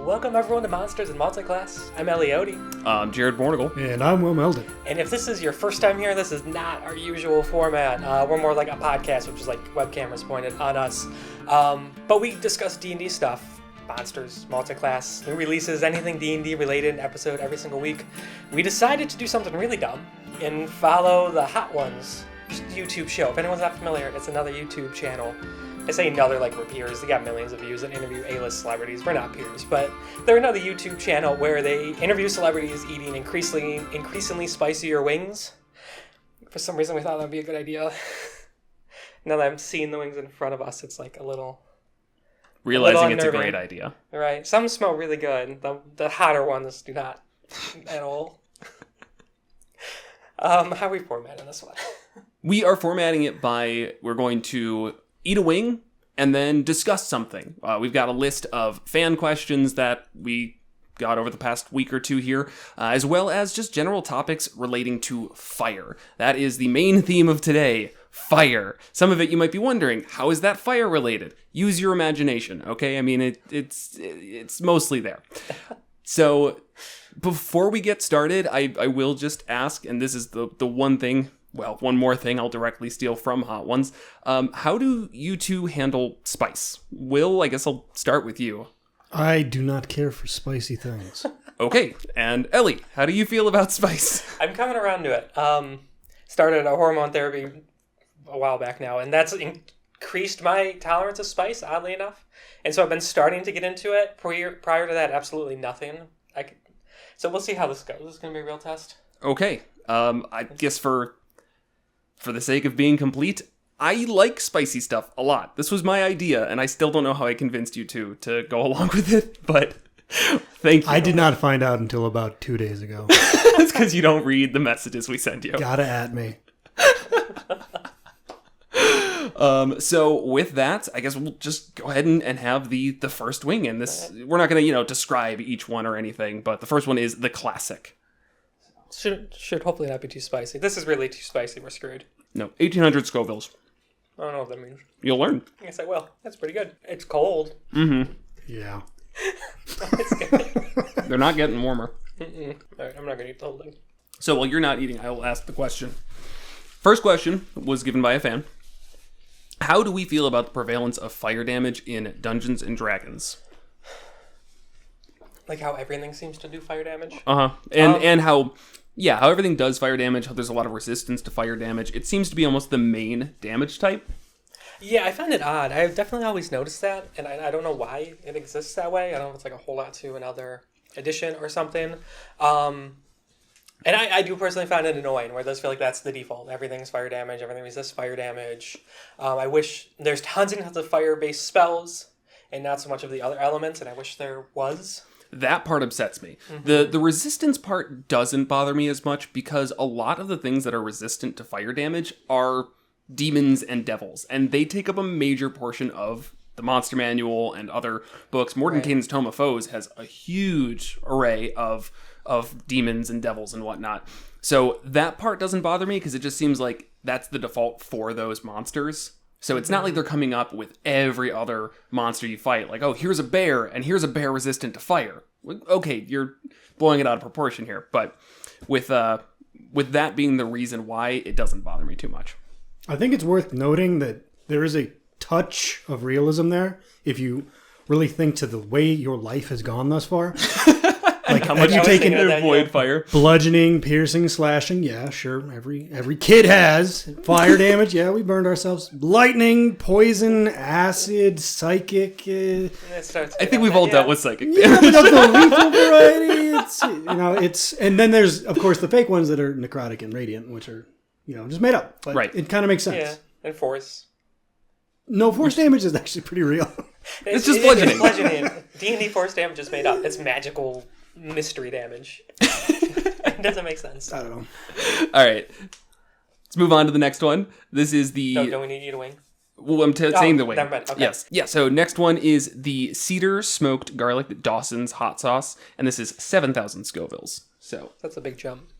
Welcome everyone to Monsters and Multiclass. I'm Eliotti. I'm Jared Bornagle. And I'm Will Meldon. And if this is your first time here, this is not our usual format. We're more like a podcast, which is like web cameras pointed on us. But we discuss D&D stuff. Monsters, Multiclass, new releases, anything D&D related episode every single week. We decided to do something really dumb and follow the Hot Ones YouTube show. If anyone's not familiar, it's another YouTube channel. I say another like we're peers. They got millions of views and interview A-list celebrities. We're not peers, but they're another YouTube channel where they interview celebrities eating increasingly spicier wings. For some reason, we thought that would be a good idea. Now that I'm seeing the wings in front of us, it's like a little Realizing it's a unnerving. great idea. Right. Some smell really good. The hotter ones do not at all. How are we formatting this one? We are formatting it by, we're going to eat a wing and then discuss something. We've got a list of fan questions that we got over the past week or two here, as well as just general topics relating to fire. That is the main theme of today, fire. Some of it you might be wondering, how is that fire related? Use your imagination, okay? I mean, it's mostly there. So before we get started, I will just ask, and this is the one thing, well, one more thing I'll directly steal from Hot Ones. How do you two handle spice? Will, I guess I'll start with you. I do not care for spicy things. Okay, and Ellie, how do you feel about spice? I'm coming around to it. Started a hormone therapy a while back now, and that's increased my tolerance of spice, oddly enough. And so I've been starting to get into it. Prior to that, absolutely nothing. So we'll see how this goes. This is going to be a real test. Okay, I guess for the sake of being complete, I like spicy stuff a lot. This was my idea, and I still don't know how I convinced you two to go along with it, but thank you. I did not find out until about 2 days ago. That's because you don't read the messages we send you. Gotta at me. So with that, I guess we'll just go ahead and have the first wing. And this, we're not going to, describe each one or anything, but the first one is the classic. Should hopefully not be too spicy. This is really too spicy. We're screwed. No, 1800 Scovilles. I don't know what that means. You'll learn. I guess I will. That's pretty good. It's cold. Mm-hmm. Yeah. It's good. They're not getting warmer. All right, I'm not going to eat the whole thing. So while you're not eating, I will ask the question. First question was given by a fan. How do we feel about the prevalence of fire damage in Dungeons and Dragons? Like how everything seems to do fire damage? Uh-huh. And how everything does fire damage, how there's a lot of resistance to fire damage. It seems to be almost the main damage type. Yeah, I find it odd. I've definitely always noticed that, and I don't know why it exists that way. I don't know if it's like a whole lot to another edition or something. And I do personally find it annoying, where it does feel like that's the default. Everything's fire damage, everything resists fire damage. I wish there's tons and tons of fire-based spells, and not so much of the other elements, and I wish there was. That part upsets me. Mm-hmm. The resistance part doesn't bother me as much because a lot of the things that are resistant to fire damage are demons and devils, and they take up a major portion of the Monster Manual and other books. Mordenkainen's Tome of Foes has a huge array of demons and devils and whatnot. So that part doesn't bother me because it just seems like that's the default for those monsters. So it's not like they're coming up with every other monster you fight. Like, oh, here's a bear, and here's a bear resistant to fire. Okay, you're blowing it out of proportion here. But with that being the reason why, it doesn't bother me too much. I think it's worth noting that there is a touch of realism there if you really think to the way your life has gone thus far. Like, how much have you taken to avoid fire? Bludgeoning, piercing, slashing? Yeah, sure. Every kid has. Fire damage? Yeah, we burned ourselves. Lightning, poison, acid, psychic. I think we've all dealt with psychic damage. Yeah, but of the lethal variety, it's and then there's of course the fake ones that are necrotic and radiant, which are just made up. But right. It kind of makes sense. Yeah, and force. No, force damage is actually pretty real. It's just bludgeoning. It's bludgeoning. D&D force damage is made up. It's magical mystery damage. It doesn't make sense. I don't know. All right. Let's move on to the next one. This is the... No, don't we need you to wing? Well, I'm saying the wing. Never mind. Okay. Yes. Yeah, so next one is the Cedar Smoked Garlic Dawson's Hot Sauce, and this is 7,000 Scovilles. So that's a big jump.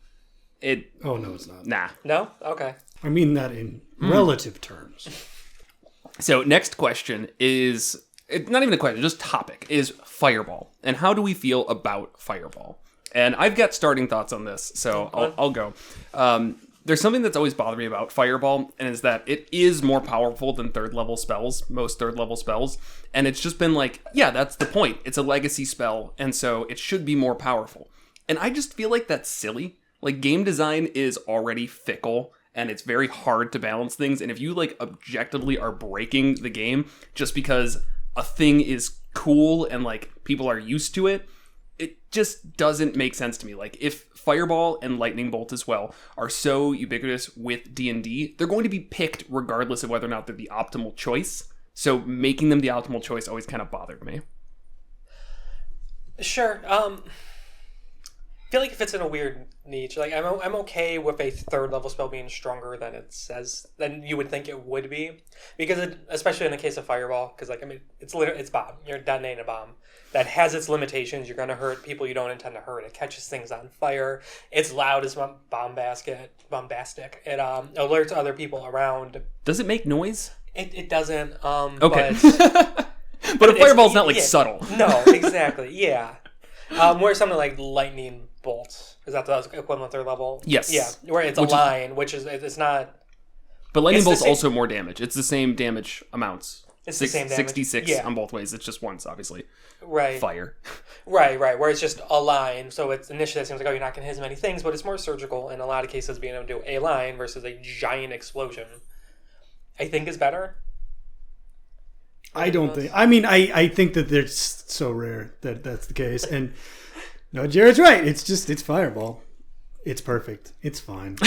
Oh, no, it's not. Nah. No? Okay. I mean that in relative terms. So next question is not even a question, just topic, is Fireball. And how do we feel about Fireball? And I've got starting thoughts on this, so I'll go. There's something that's always bothered me about Fireball, and is that it is more powerful than third-level spells, most third-level spells. And it's just been like, yeah, that's the point. It's a legacy spell, and so it should be more powerful. And I just feel like that's silly. Like, game design is already fickle, and it's very hard to balance things. And if you, like, objectively are breaking the game just because a thing is cool and, like, people are used to it, it just doesn't make sense to me. Like, if Fireball and Lightning Bolt as well are so ubiquitous with D&D, they're going to be picked regardless of whether or not they're the optimal choice. So making them the optimal choice always kind of bothered me. Sure. I feel like it fits in a weird niche. Like, I'm okay with a third level spell being stronger than you would think it would be, because especially in the case of Fireball, because like, I mean, it's bomb. You're detonating a bomb that has its limitations. You're gonna hurt people you don't intend to hurt. It catches things on fire. It's loud as bombastic. It alerts other people around. Does it make noise? It doesn't. Okay. But a fireball's not like subtle. No, exactly. Yeah. Where something like Lightning Bolt, is that the equivalent third level? Yes. Yeah, where it's a line, which is, it's not... But Lightning Bolt's also more damage. It's the same damage amounts. It's the same damage. 66 on both ways. It's just once, obviously. Right. Fire. Right. Where it's just a line. So it's initially it seems like, oh, you're not going to hit as many things, but it's more surgical in a lot of cases. Being able to do a line versus a giant explosion, I think, is better. I don't think. I mean, I think that it's so rare that that's the case. And no, Jared's right. It's Fireball. It's perfect. It's fine.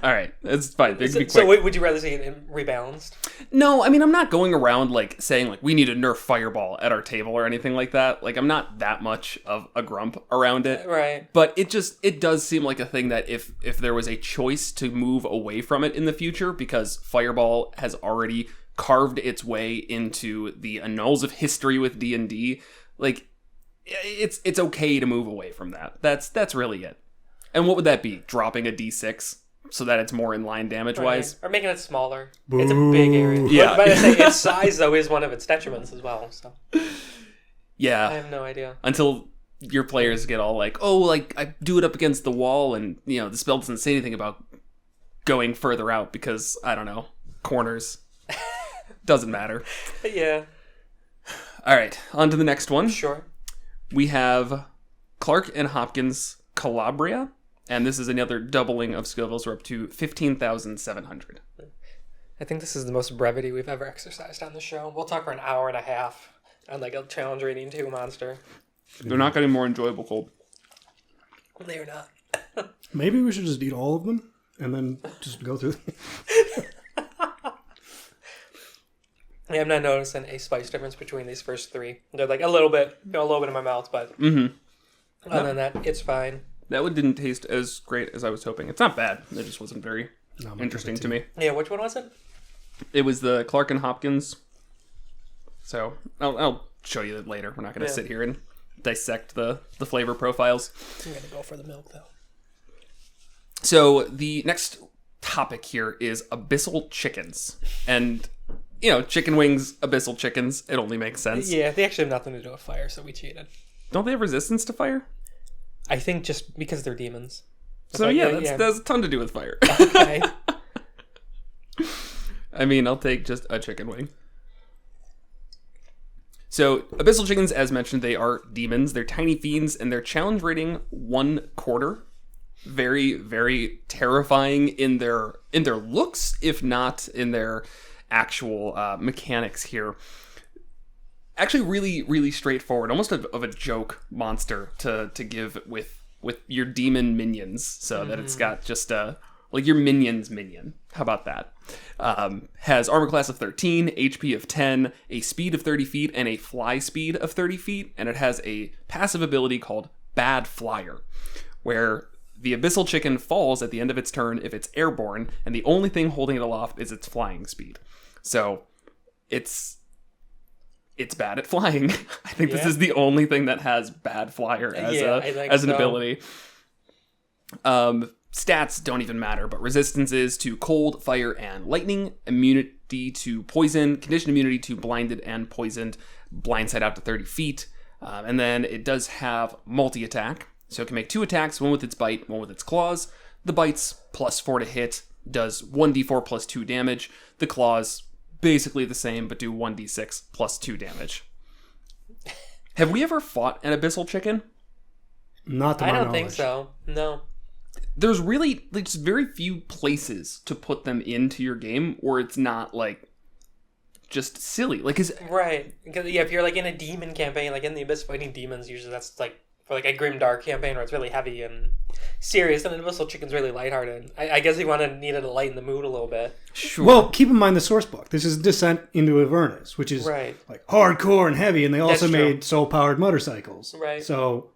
All right, it's fine. So would you rather see it rebalanced? No, I mean, I'm not going around like saying like we need to nerf Fireball at our table or anything like that. Like, I'm not that much of a grump around it. Right. But it does seem like a thing that if there was a choice to move away from it in the future, because Fireball has already carved its way into the annals of history with D&D, like it's okay to move away from that. That's really it. And what would that be? Dropping a D6 so that it's more in line damage wise, or making it smaller. Boo. It's a big area. Yeah, but I say its size though is one of its detriments as well. So yeah, I have no idea until your players get all like, oh, like I do it up against the wall, and you know the spell doesn't say anything about going further out because I don't know, corners. Doesn't matter. Yeah. All right, on to the next one. Sure. We have Clark and Hopkins Calabria. And this is another doubling of Scoville's. We're up to 15,700. I think this is the most brevity we've ever exercised on the show. We'll talk for an hour and a half on like a challenge rating 2 monster. They're not getting more enjoyable cold. They're not. Maybe we should just eat all of them and then just go through them. Yeah, I'm not noticing a spice difference between these first 3. They're like a little bit in my mouth, but other than that, it's fine. That one didn't taste as great as I was hoping. It's not bad. It just wasn't very interesting to me. Yeah, which one was it? It was the Clark and Hopkins. So I'll show you that later. We're not going to sit here and dissect the flavor profiles. I'm going to go for the milk, though. So the next topic here is Abyssal chickens. And, you know, chicken wings, Abyssal chickens, it only makes sense. Yeah, they actually have nothing to do with fire, so we cheated. Don't they have resistance to fire? I think just because they're demons. So that's a ton to do with fire. Okay. I mean, I'll take just a chicken wing. So, Abyssal chickens, as mentioned, they are demons. They're tiny fiends, and their challenge rating 1/4. Very, very terrifying in their looks, if not in their actual mechanics here. Actually, really, really straightforward. Almost of a joke monster to give with your demon minions, so that it's got just like your minion's minion. How about that? Has armor class of 13, HP of 10, a speed of 30 feet, and a fly speed of 30 feet. And it has a passive ability called Bad Flyer, where the Abyssal chicken falls at the end of its turn if it's airborne, and the only thing holding it aloft is its flying speed. So it's bad at flying. I think this is the only thing that has Bad Flyer as an ability. Stats don't even matter, but resistance is to cold, fire, and lightning, immunity D to poison, condition immunity to blinded and poisoned, blindside out to 30 feet. And then it does have multi-attack. So it can make 2 attacks, one with its bite, one with its claws. The bite's +4 to hit, does 1d4 plus 2 damage. The claws, basically the same, but do 1d6 plus 2 damage. Have we ever fought an Abyssal Chicken? Not to my I don't knowledge. think so. No. There's really just very few places to put them into your game where it's not like just silly. Like, Right. Because, yeah, if you're like in a demon campaign, like in the Abyss fighting demons, usually that's like for like a grim dark campaign where it's really heavy and serious, and an Abyssal Chicken's really lighthearted. I guess he needed to lighten the mood a little bit. sure. Well, keep in mind the source book. This is Descent into Avernus, which is Right. like hardcore and heavy, and they also That's true. made soul-powered motorcycles. Right. So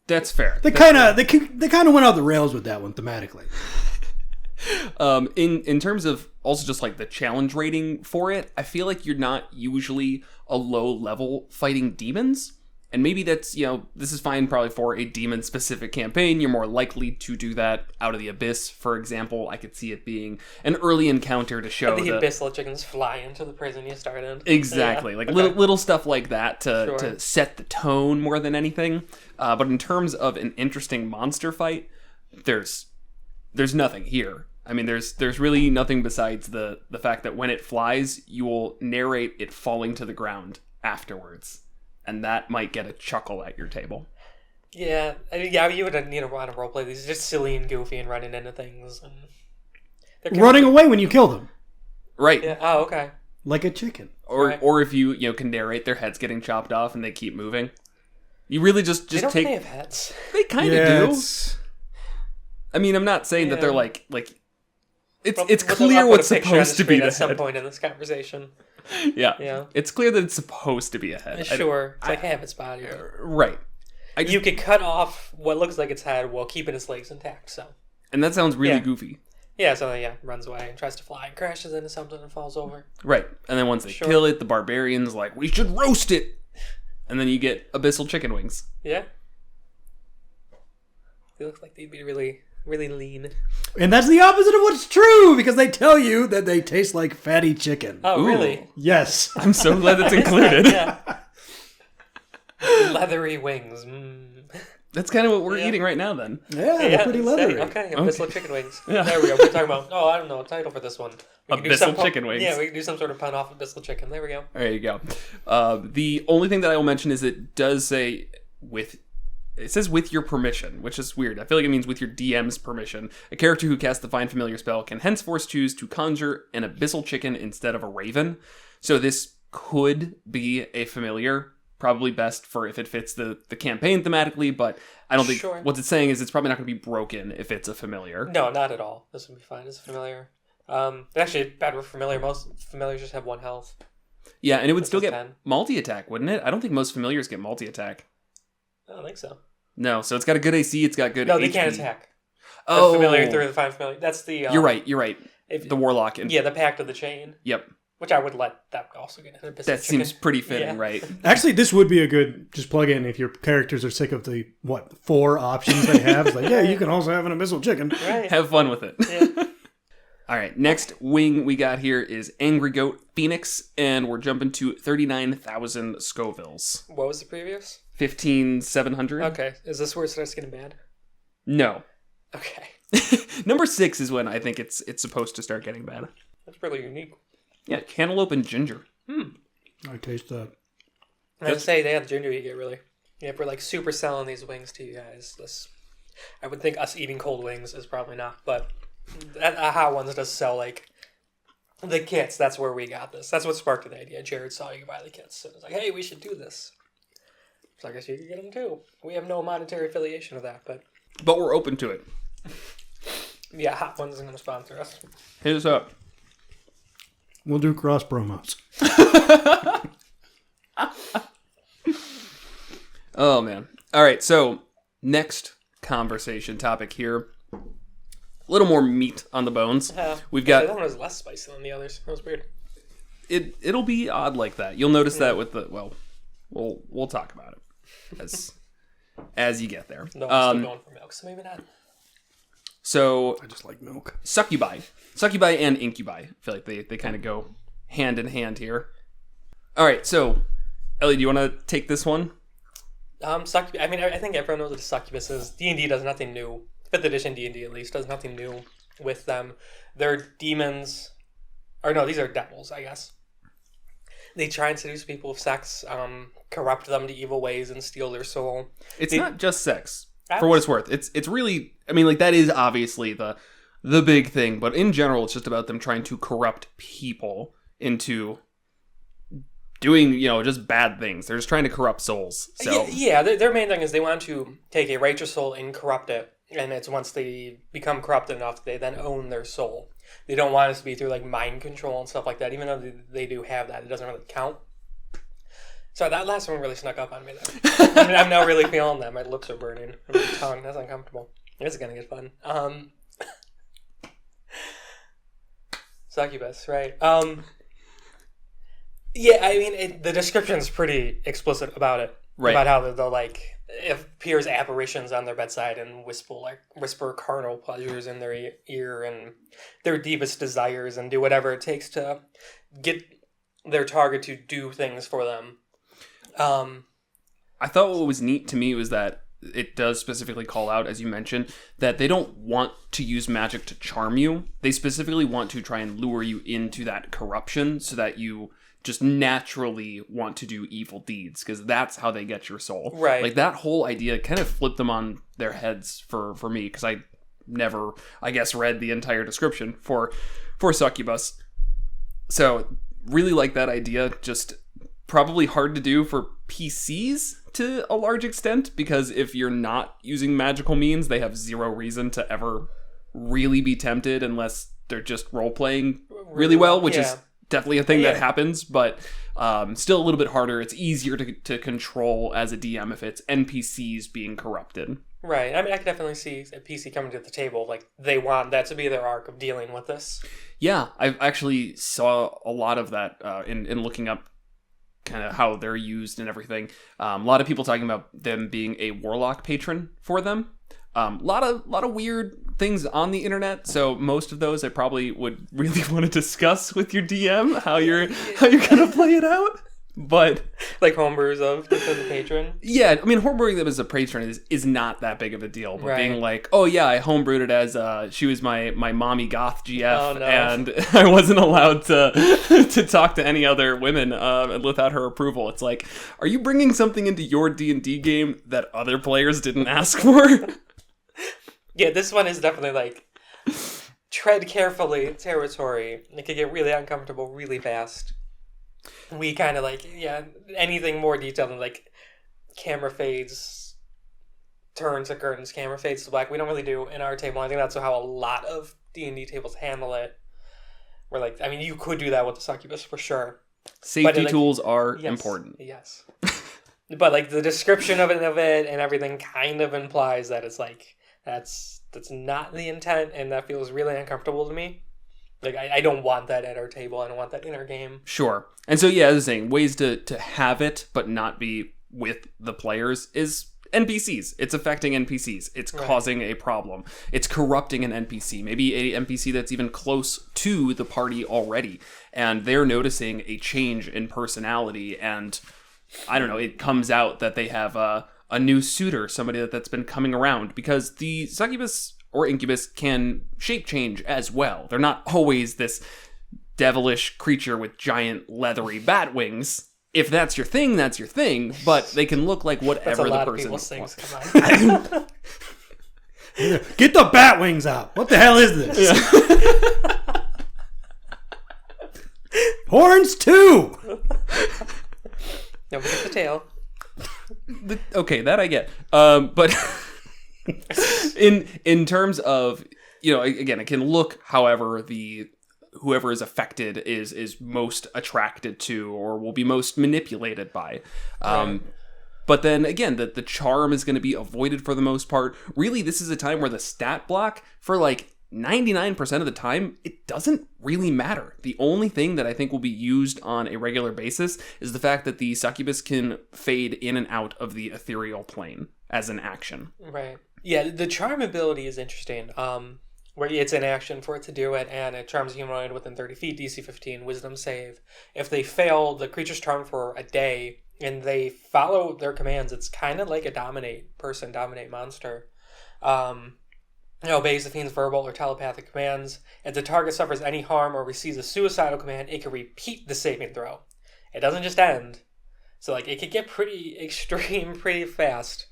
that's fair. they kind of went off the rails with that one thematically. In terms of also just like the challenge rating for it, I feel like you're not usually a low level fighting demons. And maybe that's, this is fine probably for a demon-specific campaign. You're more likely to do that out of the Abyss, for example. I could see it being an early encounter to show The Abyssal Chickens fly into the prison you start in. Exactly. Yeah. Like Okay. little stuff like that Sure. to set the tone more than anything. But in terms of an interesting monster fight, there's nothing here. I mean, there's really nothing besides the fact that when it flies, you will narrate it falling to the ground afterwards. And that might get a chuckle at your table. Yeah, you would need to want to roleplay these. Just silly and goofy and running into things. And Running away when you kill them, Right. Yeah. Oh, okay. like a chicken. Or if you can narrate their heads getting chopped off and they keep moving. You really just They don't take... really have heads. They kind of Yeah, do. it's- I mean, I'm not saying that they're Yeah. like it's I'll clear put what's a picture on supposed to be screen the at some head. point in this conversation. Yeah. Yeah. It's clear that it's supposed to be a head. Sure. It's like half its body. Right. You could cut off what looks like its head while keeping its legs intact. So And that sounds really Yeah. goofy. yeah, so runs away and tries to fly, crashes into something and falls over. Right. And then once they Sure. kill it, the barbarian's like, we should roast it. And then you get Abyssal chicken wings. Yeah. They look like they'd be really, really lean. And that's the opposite of what's true, because they tell you that they taste like fatty chicken. Oh, Ooh. really? Yes. I'm so glad that's included. Yeah. Leathery wings. That's kind of what we're Yeah. eating right now then. Yeah, they're pretty leathery. Okay, Abyssal chicken wings. Yeah. There we go. We're talking about, I don't know, a title for this one. We can do Abyssal some chicken wings. Yeah, we can do some sort of pun off of Abyssal chicken. There we go. There you go. The only thing that I will mention is it does say it says with your permission, which is weird. I feel like it means with your DM's permission. A character who casts the Find Familiar spell can henceforth choose to conjure an Abyssal chicken instead of a raven. So this could be a familiar, probably best for if it fits the campaign thematically, but I don't think Sure. what it's saying is it's probably not going to be broken if it's a familiar. No, not at all. This would be fine as a familiar. Actually, bad with familiar. Most familiars just have 1 health. Yeah, and it would still is get 10. multi-attack, wouldn't it? I don't think most familiars get multi-attack. I don't think so. No, so it's got a good AC, it's got good No, they HP. can't attack. Oh, The familiar through the Find Familiar. That's the... you're right. If, The warlock. And, yeah, the Pact of the Chain. Yep. Which I would let that also get an Abyssal That chicken. seems pretty fitting, Yeah. right? Actually, this would be a good just plug in if your characters are sick of the 4 options they have. It's like, yeah, you can also have an abyssal chicken. Right. Have fun with it. Yeah. All right, next wing we got here is Angry Goat Phoenix, and we're jumping to 39,000 Scovilles. What was the previous? 15,700? Okay. Is this where it starts getting bad? No. Okay. Number 6 is when I think it's supposed to start getting bad. That's really unique. Yeah, cantaloupe and ginger. I taste that. I would say they have ginger you get really. Yeah, if we're like super selling these wings to you guys, I would think us eating cold wings is probably not, but Hot Ones does sell like the kits. That's where we got this. That's what sparked the idea. Jared saw you buy the kits and was like, hey, we should do this. So I guess you could get them too. We have no monetary affiliation of that, but But we're open to it. yeah, Hot Ones is going to sponsor us. Hit us up. We'll do cross promos. Oh, man. All right, so next conversation topic here. A little more meat on the bones. We've got... That one was less spicy than the others. That was weird. It'll be odd like that. You'll notice that with the... Well, we'll talk about it as you get there. No, I'm still going for milk, so maybe not. So I just like milk. Succubi and incubi. I feel like they kind of go hand in hand here. All right, so Ellie, do you want to take this one? Succubi. I mean, I think everyone knows what a succubus is. D&D does nothing new. 5th edition D&D at least does nothing new with them. They're demons, or no, these are devils, I guess. They try and seduce people with sex, corrupt them to evil ways, and steal their soul. It's not just sex, for what it's worth. It's really, I mean, like, that is obviously the big thing, but in general, it's just about them trying to corrupt people into doing, just bad things. They're just trying to corrupt souls. So yeah, their main thing is they want to take a righteous soul and corrupt it, and it's once they become corrupt enough, they then own their soul. They don't want us to be through like mind control and stuff like that, even though they do have that. It doesn't really count. So that last one really snuck up on me there. I mean, I'm now really feeling that. My lips are burning. My tongue, that's uncomfortable. This is going to get fun. Succubus, right. Yeah, I mean, the description's pretty explicit about it. Right. About how they'll, like, appears apparitions on their bedside and whisper carnal pleasures in their ear and their deepest desires and do whatever it takes to get their target to do things for them. I thought what was neat to me was that it does specifically call out, as you mentioned, that they don't want to use magic to charm you. They specifically want to try and lure you into that corruption so that you just naturally want to do evil deeds, because that's how they get your soul. Right. Like, that whole idea kind of flipped them on their heads for me, because I never, I guess, read the entire description for Succubus. So, really like that idea. Just probably hard to do for PCs to a large extent, because if you're not using magical means, they have zero reason to ever really be tempted unless they're just role-playing really well, which is definitely a thing that happens, but still a little bit harder. It's easier to control as a DM if it's NPCs being corrupted. Right. I mean, I can definitely see a PC coming to the table. Like, they want that to be their arc of dealing with this. Yeah, I've actually saw a lot of that in looking up kind of how they're used and everything. A lot of people talking about them being a warlock patron for them. A lot of weird things on the internet, so most of those I probably would really want to discuss with your DM how you're gonna play it out. But like homebrews of the patron. Yeah, I mean, homebrewing them as a patron is not that big of a deal. But right. Being like, oh yeah, I homebrewed it as she was my mommy goth GF, oh, no. and I wasn't allowed to talk to any other women without her approval. It's like, are you bringing something into your D&D game that other players didn't ask for? Yeah, this one is definitely like tread carefully territory. It could get really uncomfortable really fast. We kind of like, anything more detailed than like camera fades, turns to curtains, camera fades to black. We don't really do in our table. I think that's how a lot of D&D tables handle it. We're like, I mean, you could do that with the Succubus for sure. Safety tools are important. Yes. But like the description of it and everything kind of implies that it's like, that's not the intent, and that feels really uncomfortable to me. Like, I don't want that at our table. I don't want that in our game. Sure. And so, yeah, as I was saying, ways to have it but not be with the players is NPCs. It's affecting NPCs. It's causing a problem. It's corrupting an NPC. Maybe a NPC that's even close to the party already. And they're noticing a change in personality. And, I don't know, it comes out that they have a new suitor, somebody that's been coming around. Because the Succubus or Incubus can shape change as well. They're not always this devilish creature with giant leathery bat wings. If that's your thing, that's your thing. But they can look like whatever the person wants. Come on. Get the bat wings out. What the hell is this? Yeah. Horns too. No, we get the tail. Okay, that I get. But in terms of, again, it can look however whoever is affected is most attracted to or will be most manipulated by. But then again, the charm is going to be avoided for the most part. Really, this is a time where the stat block for like 99% of the time, it doesn't really matter. The only thing that I think will be used on a regular basis is the fact that the Succubus can fade in and out of the ethereal plane as an action. Right. Yeah, the charm ability is interesting. Where it's in action for it to do it, and it charms a humanoid within 30 feet, DC 15, Wisdom save. If they fail, the creature's charmed for a day, and they follow their commands. It's kind of like a dominate monster. It obeys the fiend's verbal or telepathic commands. If the target suffers any harm or receives a suicidal command, it can repeat the saving throw. It doesn't just end. So, like, it could get pretty extreme pretty fast.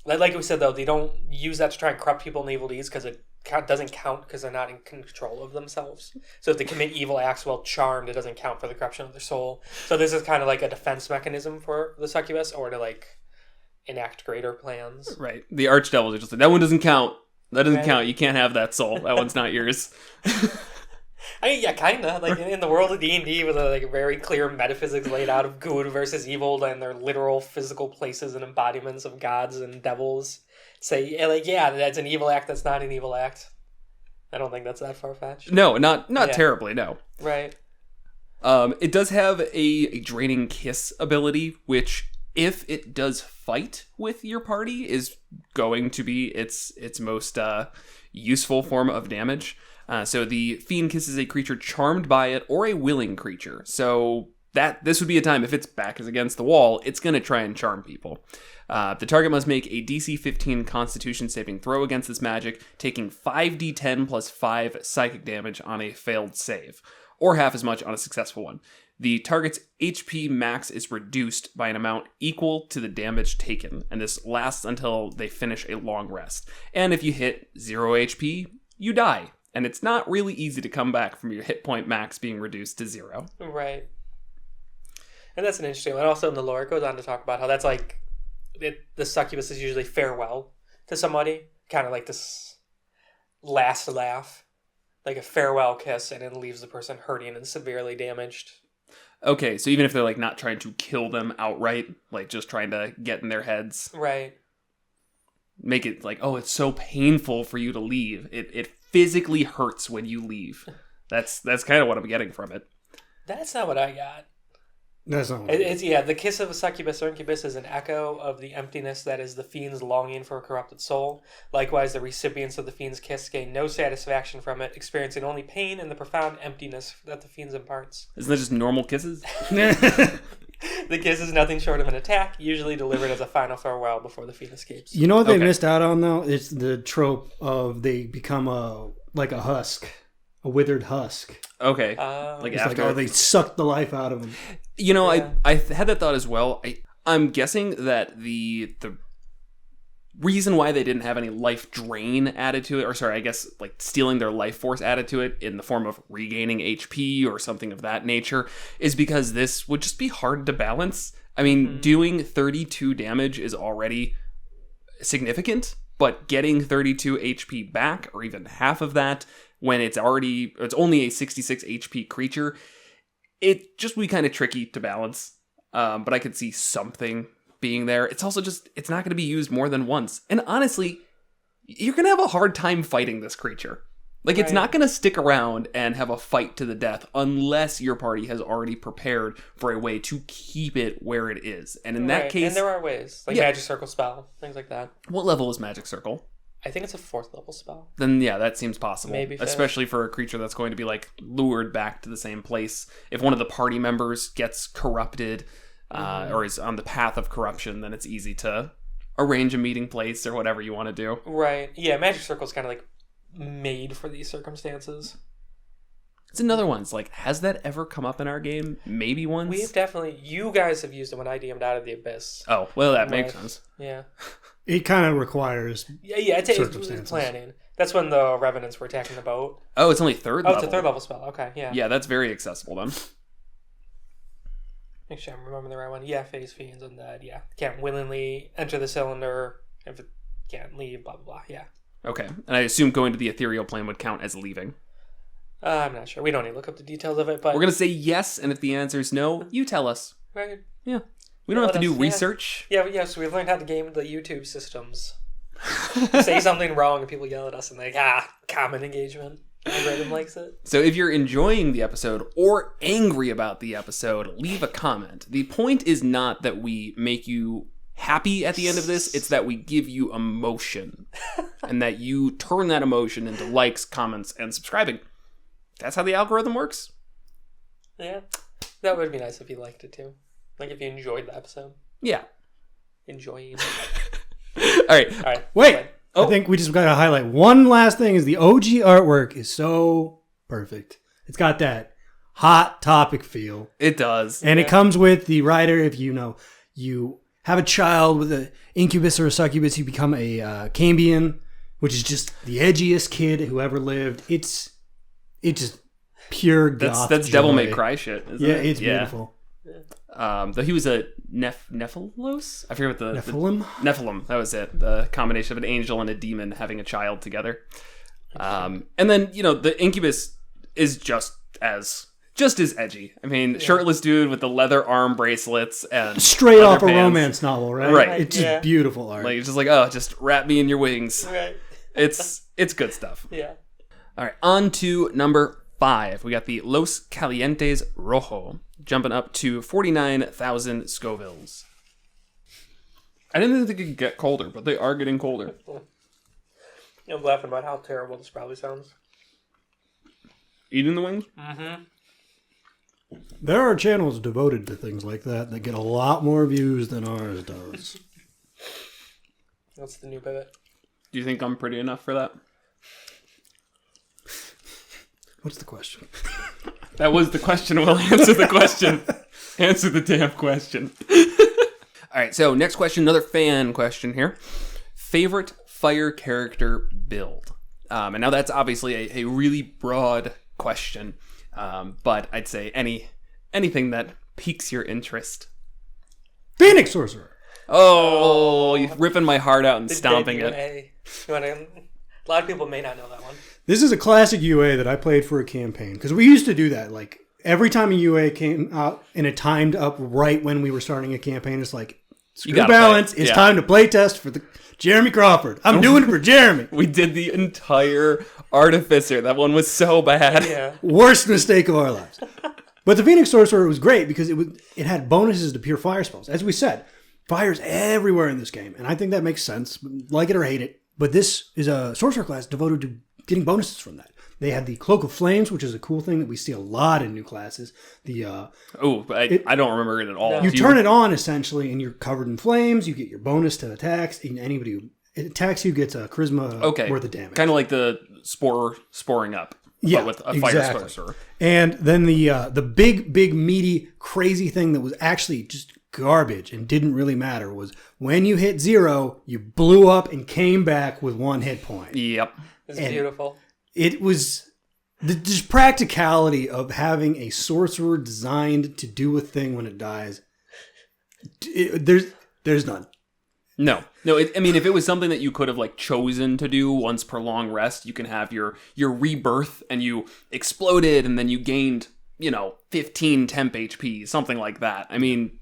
Like we said, though, they don't use that to try and corrupt people in evil deeds because it doesn't count because they're not in control of themselves. So if they commit evil acts while charmed, it doesn't count for the corruption of their soul. So this is kind of like a defense mechanism for the succubus, or to, like, enact greater plans. Right. The archdevils are just like, that one doesn't count. That doesn't count. You can't have that soul. That one's not yours. I mean, yeah, kind of. Like, in the world of D&D, with a very clear metaphysics laid out of good versus evil, and their literal physical places and embodiments of gods and devils, say, like, yeah, that's an evil act, that's not an evil act. I don't think that's that far-fetched. No, not terribly, no. Right. It does have a draining kiss ability, which, if it does fight with your party, is going to be its most useful form of damage. So the fiend kisses a creature charmed by it or a willing creature. So this would be a time, if its back is against the wall, it's going to try and charm people. The target must make a DC 15 Constitution saving throw against this magic, taking 5d10 plus 5 psychic damage on a failed save, or half as much on a successful one. The target's HP max is reduced by an amount equal to the damage taken, and this lasts until they finish a long rest. And if you hit 0 HP, you die. And it's not really easy to come back from your hit point max being reduced to 0. Right. And that's an interesting one. Also in the lore, it goes on to talk about how that's like, the succubus is usually farewell to somebody. Kind of like this last laugh. Like a farewell kiss, and it leaves the person hurting and severely damaged. Okay, so even if they're, like, not trying to kill them outright, like, just trying to get in their heads. Right. Make it like, oh, it's so painful for you to leave. It physically hurts when you leave. That's kind of what I'm getting from it. That's not what I got. That's not what it's the kiss of a succubus or incubus is an echo of the emptiness that is the fiend's longing for a corrupted soul. Likewise, the recipients of the fiend's kiss gain no satisfaction from it, experiencing only pain and the profound emptiness that the fiend imparts. Isn't that just normal kisses? The kiss is nothing short of an attack, usually delivered as a final farewell before the fiend escapes. You know what they missed out on, though? It's the trope of they become a husk. A withered husk. Okay. They sucked the life out of him. You know, yeah. I had that thought as well. I'm guessing that the reason why they didn't have any life drain added to it, or sorry, I guess like stealing their life force added to it in the form of regaining HP or something of that nature, is because this would just be hard to balance. I mean, doing 32 damage is already significant, but getting 32 HP back, or even half of that, when it's only a 66 HP creature, it just would be kind of tricky to balance. But I could see something being there. It's also just, it's not going to be used more than once. And honestly, you're going to have a hard time fighting this creature. Like, right. It's not going to stick around and have a fight to the death unless your party has already prepared for a way to keep it where it is. And in that case... And there are ways, like Magic Circle spell, things like that. What level is Magic Circle? I think it's a 4th level spell. Then yeah, that seems possible. Maybe 5th. Especially for a creature that's going to be like lured back to the same place. If one of the party members gets corrupted or is on the path of corruption, then it's easy to arrange a meeting place or whatever you want to do. Right. Yeah, Magic Circle is kind of like made for these circumstances. It's another one. It's like, has that ever come up in our game? Maybe once? We've definitely... You guys have used it when I DM'd out of the Abyss. Oh, well, that makes sense. Yeah. It kind of requires it's planning. That's when the Revenants were attacking the boat. Oh, it's only 3rd level. Oh, it's a 3rd level spell. Okay, yeah. Yeah, that's very accessible then. Make sure I'm remembering the right one. Yeah, Phase Fiends Undead. Yeah. Can't willingly enter the cylinder if it can't leave, blah, blah, blah. Yeah. Okay. And I assume going to the ethereal plane would count as leaving. I'm not sure. We don't need to look up the details of it, but... We're going to say yes, and if the answer is no, you tell us. Right. Yeah. We don't have to do research. Yeah, so we've learned how to game the YouTube systems. Say something wrong and people yell at us and common engagement. Algorithm likes it. So if you're enjoying the episode or angry about the episode, leave a comment. The point is not that we make you happy at the end of this. It's that we give you emotion and that you turn that emotion into likes, comments, and subscribing. That's how the algorithm works. Yeah. That would be nice if you liked it too. Like if you enjoyed the episode. Yeah. Enjoying. All right. Wait. I think we just got to highlight one last thing is the OG artwork is so perfect. It's got that Hot Topic feel. It does. And it comes with the writer. If you have a child with an incubus or a succubus, you become a Cambion, which is just the edgiest kid who ever lived. It's just pure goth That's joy. Devil May Cry shit, isn't it? It's beautiful. Though he was a Nephilos? I forget what the... Nephilim? Nephilim, that was it. The combination of an angel and a demon having a child together. And then, the incubus is just as edgy. I mean, shirtless dude with the leather arm bracelets and straight off a pants. romance novel, right? Right. It's just beautiful art. Like, it's just like, oh, just wrap me in your wings. Right. It's good stuff. Yeah. All right, on to number 5. We got the Los Calientes Rojo, jumping up to 49,000 Scovilles. I didn't think they could get colder, but they are getting colder. I'm laughing about how terrible this probably sounds. Eating the wings? Mm-hmm. There are channels devoted to things like that get a lot more views than ours does. That's the new pivot. Do you think I'm pretty enough for that? What's the question? That was the question. We'll answer the question. Answer the damn question. All right, so next question, another fan question here. Favorite fire character build? And now that's obviously a really broad question, but I'd say anything that piques your interest. Phoenix Sorcerer! Oh, you're ripping my heart out and The stomping dead it. UA. A lot of people may not know that one. This is a classic UA that I played for a campaign. Because we used to do that. Like, every time a UA came out and it timed up right when we were starting a campaign, it's like, screw balance. It's time to play test for the Jeremy Crawford. I'm doing it for Jeremy. We did the entire Artificer. That one was so bad. Yeah. Worst mistake of our lives. But the Phoenix Sorcerer was great because it had bonuses to pure fire spells. As we said, fire's everywhere in this game. And I think that makes sense. Like it or hate it. But this is a sorcerer class devoted to getting bonuses from that. They had the Cloak of Flames, which is a cool thing that we see a lot in new classes. I don't remember it at all. No. You turn it on, essentially, and you're covered in flames. You get your bonus to attacks. And anybody who attacks you gets a charisma worth of damage. Kind of like the sporing up, but with a fire sorcerer. And then the big, meaty, crazy thing that was actually just garbage and didn't really matter was when you hit 0, you blew up and came back with 1 hit point. Yep. It's beautiful. It was the just practicality of having a sorcerer designed to do a thing when it dies. There's none. No. If it was something that you could have chosen to do once per long rest, you can have your rebirth and you exploded and then you gained 15 temp HP, something like that. I mean,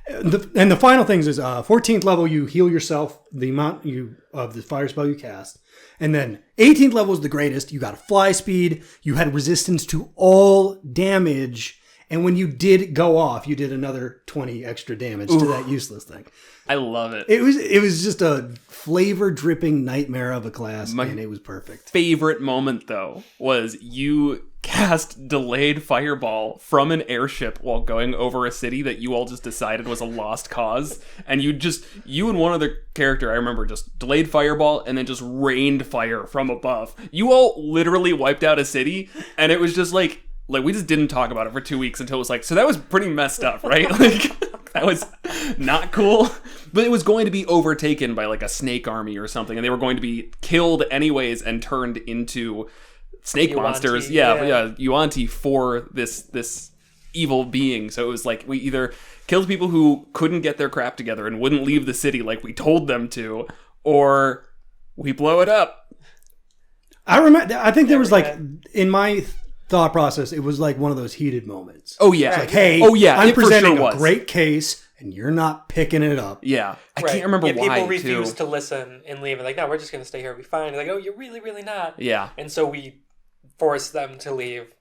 and the final things is 14th level you heal yourself the amount of the fire spell you cast. And then 18th level is the greatest. You got a fly speed. You had resistance to all damage. And when you did go off, you did another 20 extra damage to that useless thing. I love it. It was just a flavor dripping nightmare of a class, and it was perfect. Favorite moment though was you cast delayed fireball from an airship while going over a city that you all just decided was a lost cause, and you and one other character I remember just delayed fireball and then just rained fire from above. You all literally wiped out a city, and it was just like we just didn't talk about it for 2 weeks until it was like, so that was pretty messed up, right? That was not cool. But it was going to be overtaken by a snake army or something, and they were going to be killed anyways and turned into snake monsters. Yeah, Yuan-Ti for this evil being. So it was we either killed people who couldn't get their crap together and wouldn't leave the city like we told them to, or we blow it up. I think there was in my thought process, it was one of those heated moments. Oh yeah. It's hey, I'm presenting a great case and you're not picking it up. Yeah. I can't remember why. People refuse to listen and leave. And no, we're just going to stay here. We'll be fine. Oh, you're really, really not. Yeah. And so we force them to leave.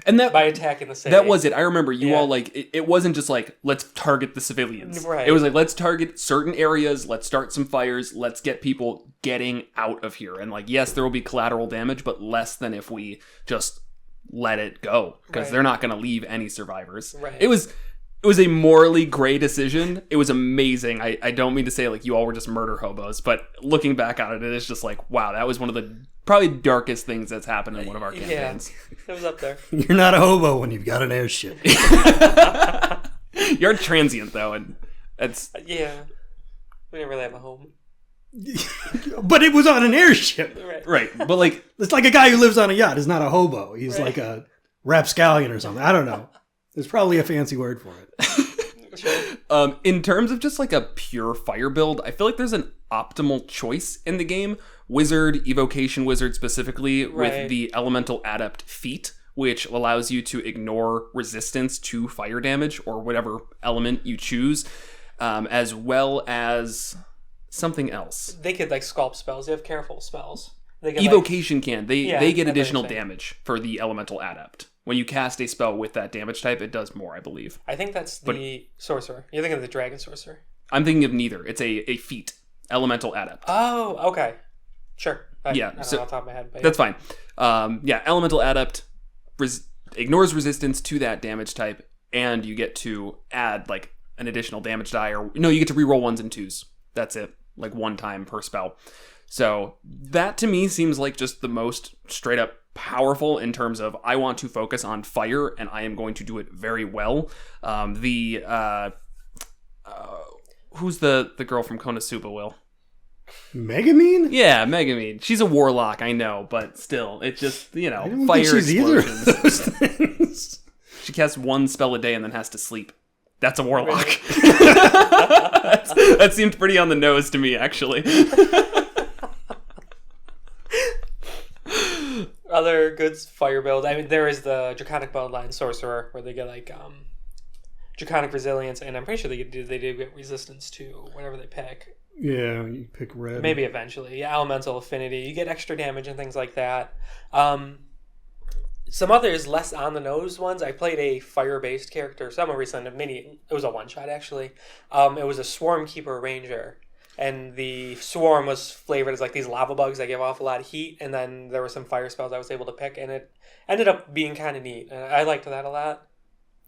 And that by attacking the city. That was it. I remember you Yeah. all like it wasn't just like let's target the civilians. Right. It was like let's target certain areas, let's start some fires, let's get people getting out of here. And like yes, there will be collateral damage, but less than if we just let it go because Right. they're not going to leave any survivors. Right. It was a morally gray decision. It was amazing. I don't mean to say like you all were just murder hobos, but looking back on it, it is just like wow, that was one of the probably darkest things that's happened in one of our campaigns. It was up there. You're not a hobo when you've got an airship. You're transient though, and that's Yeah. We didn't really have a home. But it was on an airship. right. But like It's like a guy who lives on a yacht is not a hobo. He's like a rapscallion or something. I don't know. There's probably a fancy word for it. Sure. in terms of just like a pure fire build, I feel like there's an optimal choice in the game. Wizard, Evocation Wizard specifically, Right. with the Elemental Adept feat, which allows you to ignore resistance to fire damage or whatever element you choose, as well as something else. They could like sculpt spells. They have careful spells. They could, Evocation can. They Yeah, get that's additional what I'm saying. damage for the Elemental Adept. When you cast a spell with that damage type, it does more, I believe. I think that's the sorcerer. You're thinking of the dragon sorcerer. I'm thinking of neither. It's a feat. Elemental Adept. Oh, okay. Sure. Yeah, I don't so know off the top of my head, but That's fine. Elemental Adept ignores resistance to that damage type, and you get to add like an additional damage die, or no, you get to reroll 1s and 2s. That's it, like one time per spell. So that to me seems like just the most straight up powerful in terms of I want to focus on fire, and I am going to do it very well. Who's the girl from Konosuba, Will? Megamine? Yeah, Megamine. She's a warlock, I know, but still, it just, I don't fire think she's either explosions. of those things. She casts one spell a day and then has to sleep. That's a warlock. Really? That seemed pretty on the nose to me, actually. Other good fire builds. I mean, there is the Draconic Bloodline Sorcerer, where they get like Draconic Resilience, and I'm pretty sure they do get resistance to whatever they pick. Yeah, you pick red. Maybe eventually. Yeah, Elemental Affinity. You get extra damage and things like that. Some others less on the nose ones. I played a fire-based character. Somewhat recently, it was a one-shot actually. It was a Swarm Keeper Ranger. And the swarm was flavored as like these lava bugs that give off a lot of heat, and then there were some fire spells I was able to pick, and it ended up being kind of neat. And I liked that a lot.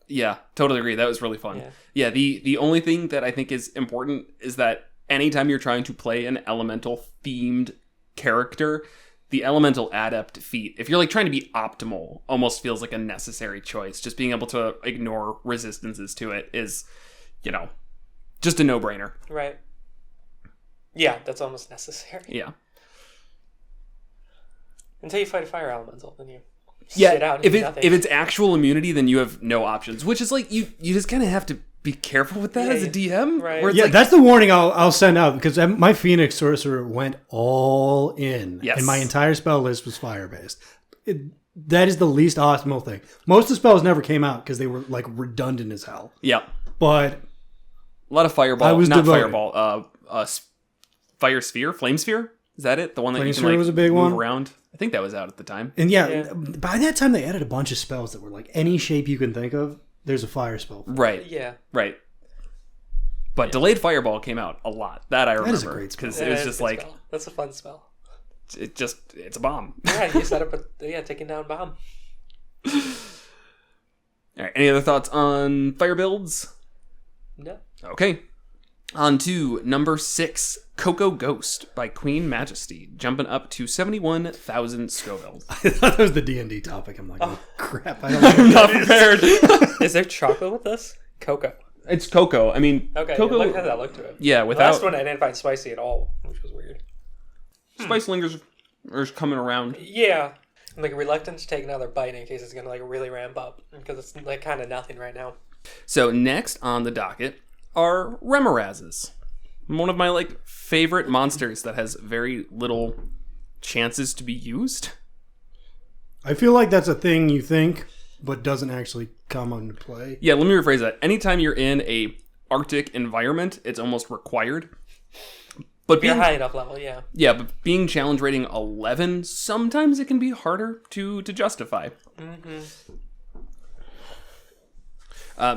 Yeah, totally agree. That was really fun. Yeah. The only thing that I think is important is that anytime you're trying to play an elemental themed character, the Elemental Adept feat, if you're like trying to be optimal, almost feels like a necessary choice. Just being able to ignore resistances to it is, just a no-brainer. Right. Yeah, that's almost necessary. Yeah. Until you fight a fire elemental, then you Yeah, sit out and if do nothing. it's actual immunity, then you have no options. Which is like you just kind of have to be careful with that Yeah, as a DM. right. Where it's Yeah, like, that's the warning I'll send out, because my Phoenix Sorcerer went all in, Yes. and my entire spell list was fire-based. That is the least optimal thing. Most of the spells never came out because they were like redundant as hell. yeah, But a lot of fireball. I was not devoted. fireball. Fire sphere, flame sphere. Is that it? The one that Flame you can sphere like was a big move one. around. I think that was out at the time. and yeah, Yeah. by that time they added a bunch of spells that were like any shape you can think of. There's a fire spell. Right. Yeah. Right. But delayed fireball came out a lot. That I remember. is a great spell. Because Yeah, it was it's just a good like spell. That's a fun spell. it's a bomb. Yeah, you set up taking down bomb. All right. Any other thoughts on fire builds? No. Okay. On to number 6, Cocoa Ghost by Queen Majesty, jumping up to 71,000 Scoville. I thought that was the D&D topic. I'm like, oh crap! I don't know. I'm not prepared. Is there chocolate with this? Cocoa. It's cocoa. I mean, Okay. cocoa. Look how that looked to it. Yeah, The without last one I didn't find spicy at all, which was weird. spice lingers are coming around. Yeah. I'm like reluctant to take another bite in case it's gonna like really ramp up, because it's like kind of nothing right now. So next on the docket are Remorhazes. One of my like favorite monsters that has very little chances to be used. I feel like that's a thing you think, but doesn't actually come into play. Yeah, let me rephrase that. Anytime you're in a Arctic environment, it's almost required. But If you're being, high enough level, yeah. yeah, but being challenge rating 11, sometimes it can be harder to justify.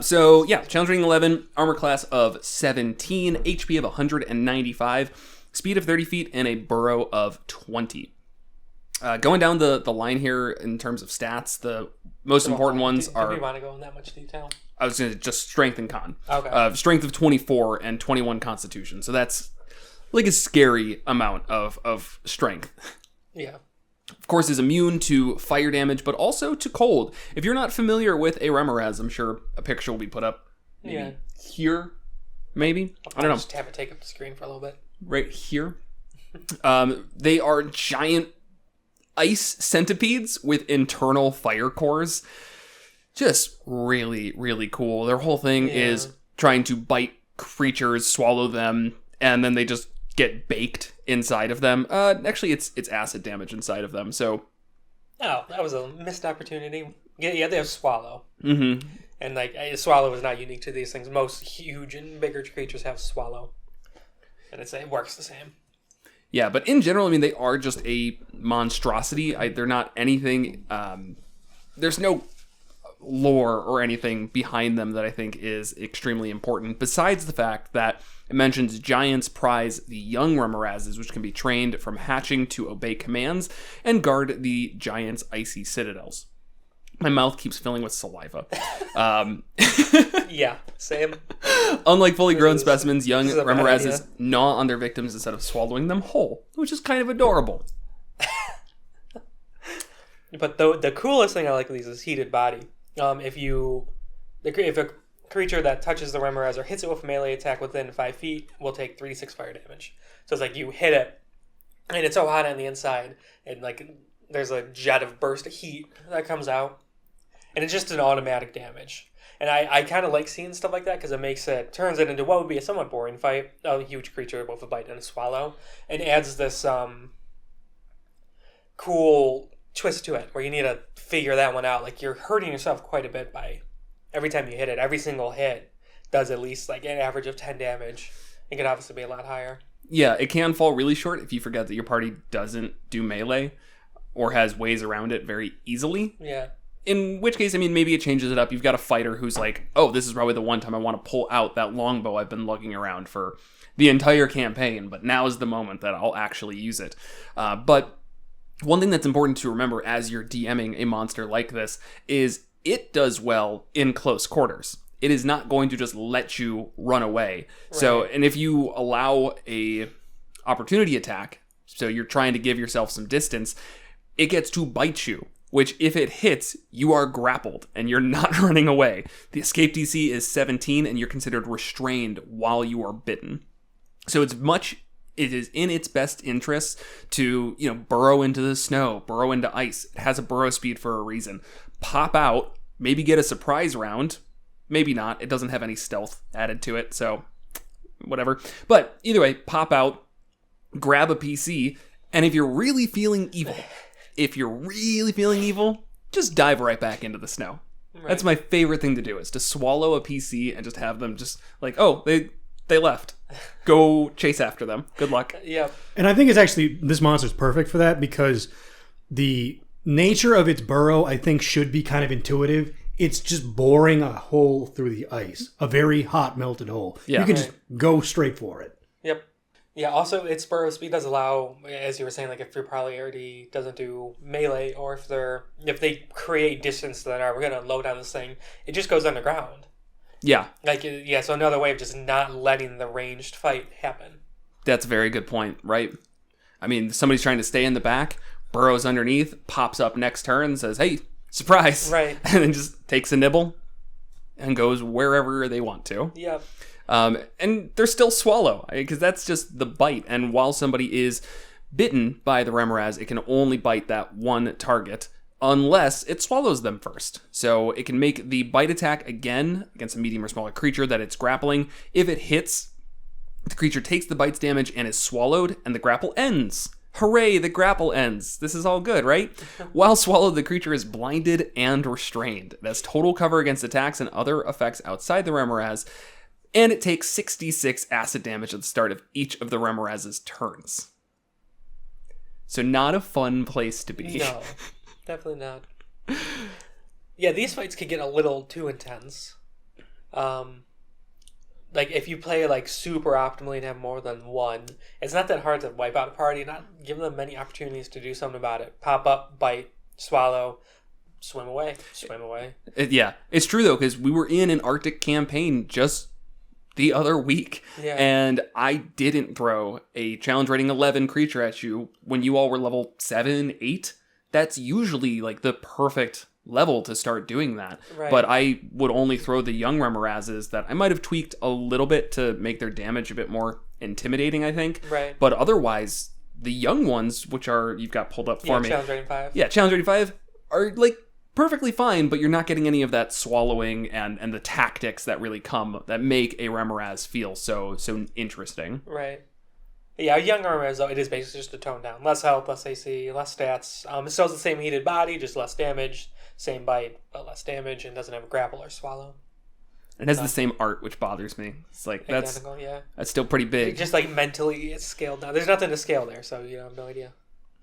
So yeah, challenge rating 11, armor class of 17, HP of 195, speed of 30 feet, and a burrow of 20. Going down the line here in terms of stats, the most important ones are... Do we want to go in that much detail? I was going to just strength and con. Okay. Strength of 24 and 21 constitution. So that's like a scary amount of strength. Yeah. Of course, is immune to fire damage, but also to cold. If you're not familiar with a Remorhaz, I'm sure a picture will be put up. Maybe here, maybe? I don't know. Just have it take up the screen for a little bit. Right here. They are giant ice centipedes with internal fire cores. Just really, really cool. Their whole thing is trying to bite creatures, swallow them, and then they just get baked inside of them. Actually, it's acid damage inside of them, so... Oh, that was a missed opportunity. Yeah, they have swallow. Mm-hmm. And, like, swallow is not unique to these things. Most huge and bigger creatures have swallow. And it works the same. Yeah, but in general, I mean, they are just a monstrosity. They're not anything... there's no lore or anything behind them that I think is extremely important, besides the fact that it mentions giants prize the young Remorhazes, which can be trained from hatching to obey commands and guard the giants' icy citadels. My mouth keeps filling with saliva. Yeah, same. Unlike fully grown specimens, young this is a bad Remorhazes idea. gnaw on their victims instead of swallowing them whole, which is kind of adorable. But the coolest thing I like of these is heated body. If a creature that touches the Remorhaz or hits it with a melee attack within 5 feet will take 3d6 fire damage. So it's like you hit it, and it's so hot on the inside, and like there's a jet of burst of heat that comes out, and it's just an automatic damage. And I kind of like seeing stuff like that because turns it into what would be a somewhat boring fight, a huge creature with a bite and a swallow, and adds this cool twist to it where you need to figure that one out. Like, you're hurting yourself quite a bit by every time you hit it. Every single hit does at least like an average of 10 damage. It could obviously be a lot higher. Yeah, it can fall really short if you forget that your party doesn't do melee or has ways around it very easily. Yeah. In which case, I mean, maybe it changes it up. You've got a fighter who's like, oh, this is probably the one time I want to pull out that longbow I've been lugging around for the entire campaign, but now is the moment that I'll actually use it. But one thing that's important to remember as you're DMing a monster like this is it does well in close quarters. It is not going to just let you run away. Right. So, and if you allow a opportunity attack, so you're trying to give yourself some distance, it gets to bite you, which if it hits, you are grappled and you're not running away. The escape DC is 17 and you're considered restrained while you are bitten. So it is in its best interest to, burrow into the snow, burrow into ice. It has a burrow speed for a reason. Pop out, maybe get a surprise round. Maybe not. It doesn't have any stealth added to it, so whatever. But either way, pop out, grab a PC, and if you're really feeling evil, just dive right back into the snow. Right. That's my favorite thing to do, is to swallow a PC and just have them just like, oh, they left. Go chase after them. Good luck. Yeah. And I think this monster's perfect for that because the nature of its burrow, I think, should be kind of intuitive. It's just boring a hole through the ice, a very hot melted hole. Yeah. You can just go straight for it. Yep. Yeah, also its burrow speed does allow, as you were saying, like if your polarity doesn't do melee or if they create distance, then we're going to load on this thing, it just goes underground. Yeah. So another way of just not letting the ranged fight happen. That's a very good point, right? I mean, somebody's trying to stay in the back, burrows underneath, pops up next turn, says, hey, surprise. Right. And then just takes a nibble and goes wherever they want to. Yep. And they're still swallow, because that's just the bite. And while somebody is bitten by the Remorhaz, it can only bite that one target unless it swallows them first. So it can make the bite attack again against a medium or smaller creature that it's grappling. If it hits, the creature takes the bite's damage and is swallowed, and the grapple ends. Hooray, the grapple ends. This is all good, right? While swallowed, the creature is blinded and restrained. It has total cover against attacks and other effects outside the Remorhaz, and it takes 66 acid damage at the start of each of the Remorhaz's turns. So not a fun place to be. No, definitely not. Yeah, these fights could get a little too intense. like if you play like super optimally and have more than one, it's not that hard to wipe out a party. Not give them many opportunities to do something about it. Pop up, bite, swallow, swim away. Yeah, it's true though, because we were in an Arctic campaign just the other week, and I didn't throw a challenge rating 11 creature at you when you all were level 7, 8. That's usually like the perfect level to start doing that. Right. But I would only throw the young Remorhazes that I might have tweaked a little bit to make their damage a bit more intimidating, I think. Right. But otherwise, the young ones, which are, you've got pulled up for me. Challenge rating 5. Yeah, challenge rating 5 are like perfectly fine, but you're not getting any of that swallowing and the tactics that really come, that make a Remorhaz feel so interesting. Right. Yeah, young Remorhaz, though, it is basically just a tone down. Less health, less AC, less stats. It still has the same heated body, just less damage. Same bite, but less damage, and doesn't have a grapple or swallow. It has the same art, which bothers me. It's like, that's still pretty big. Just like mentally, it's scaled down. There's nothing to scale there, so you have no idea.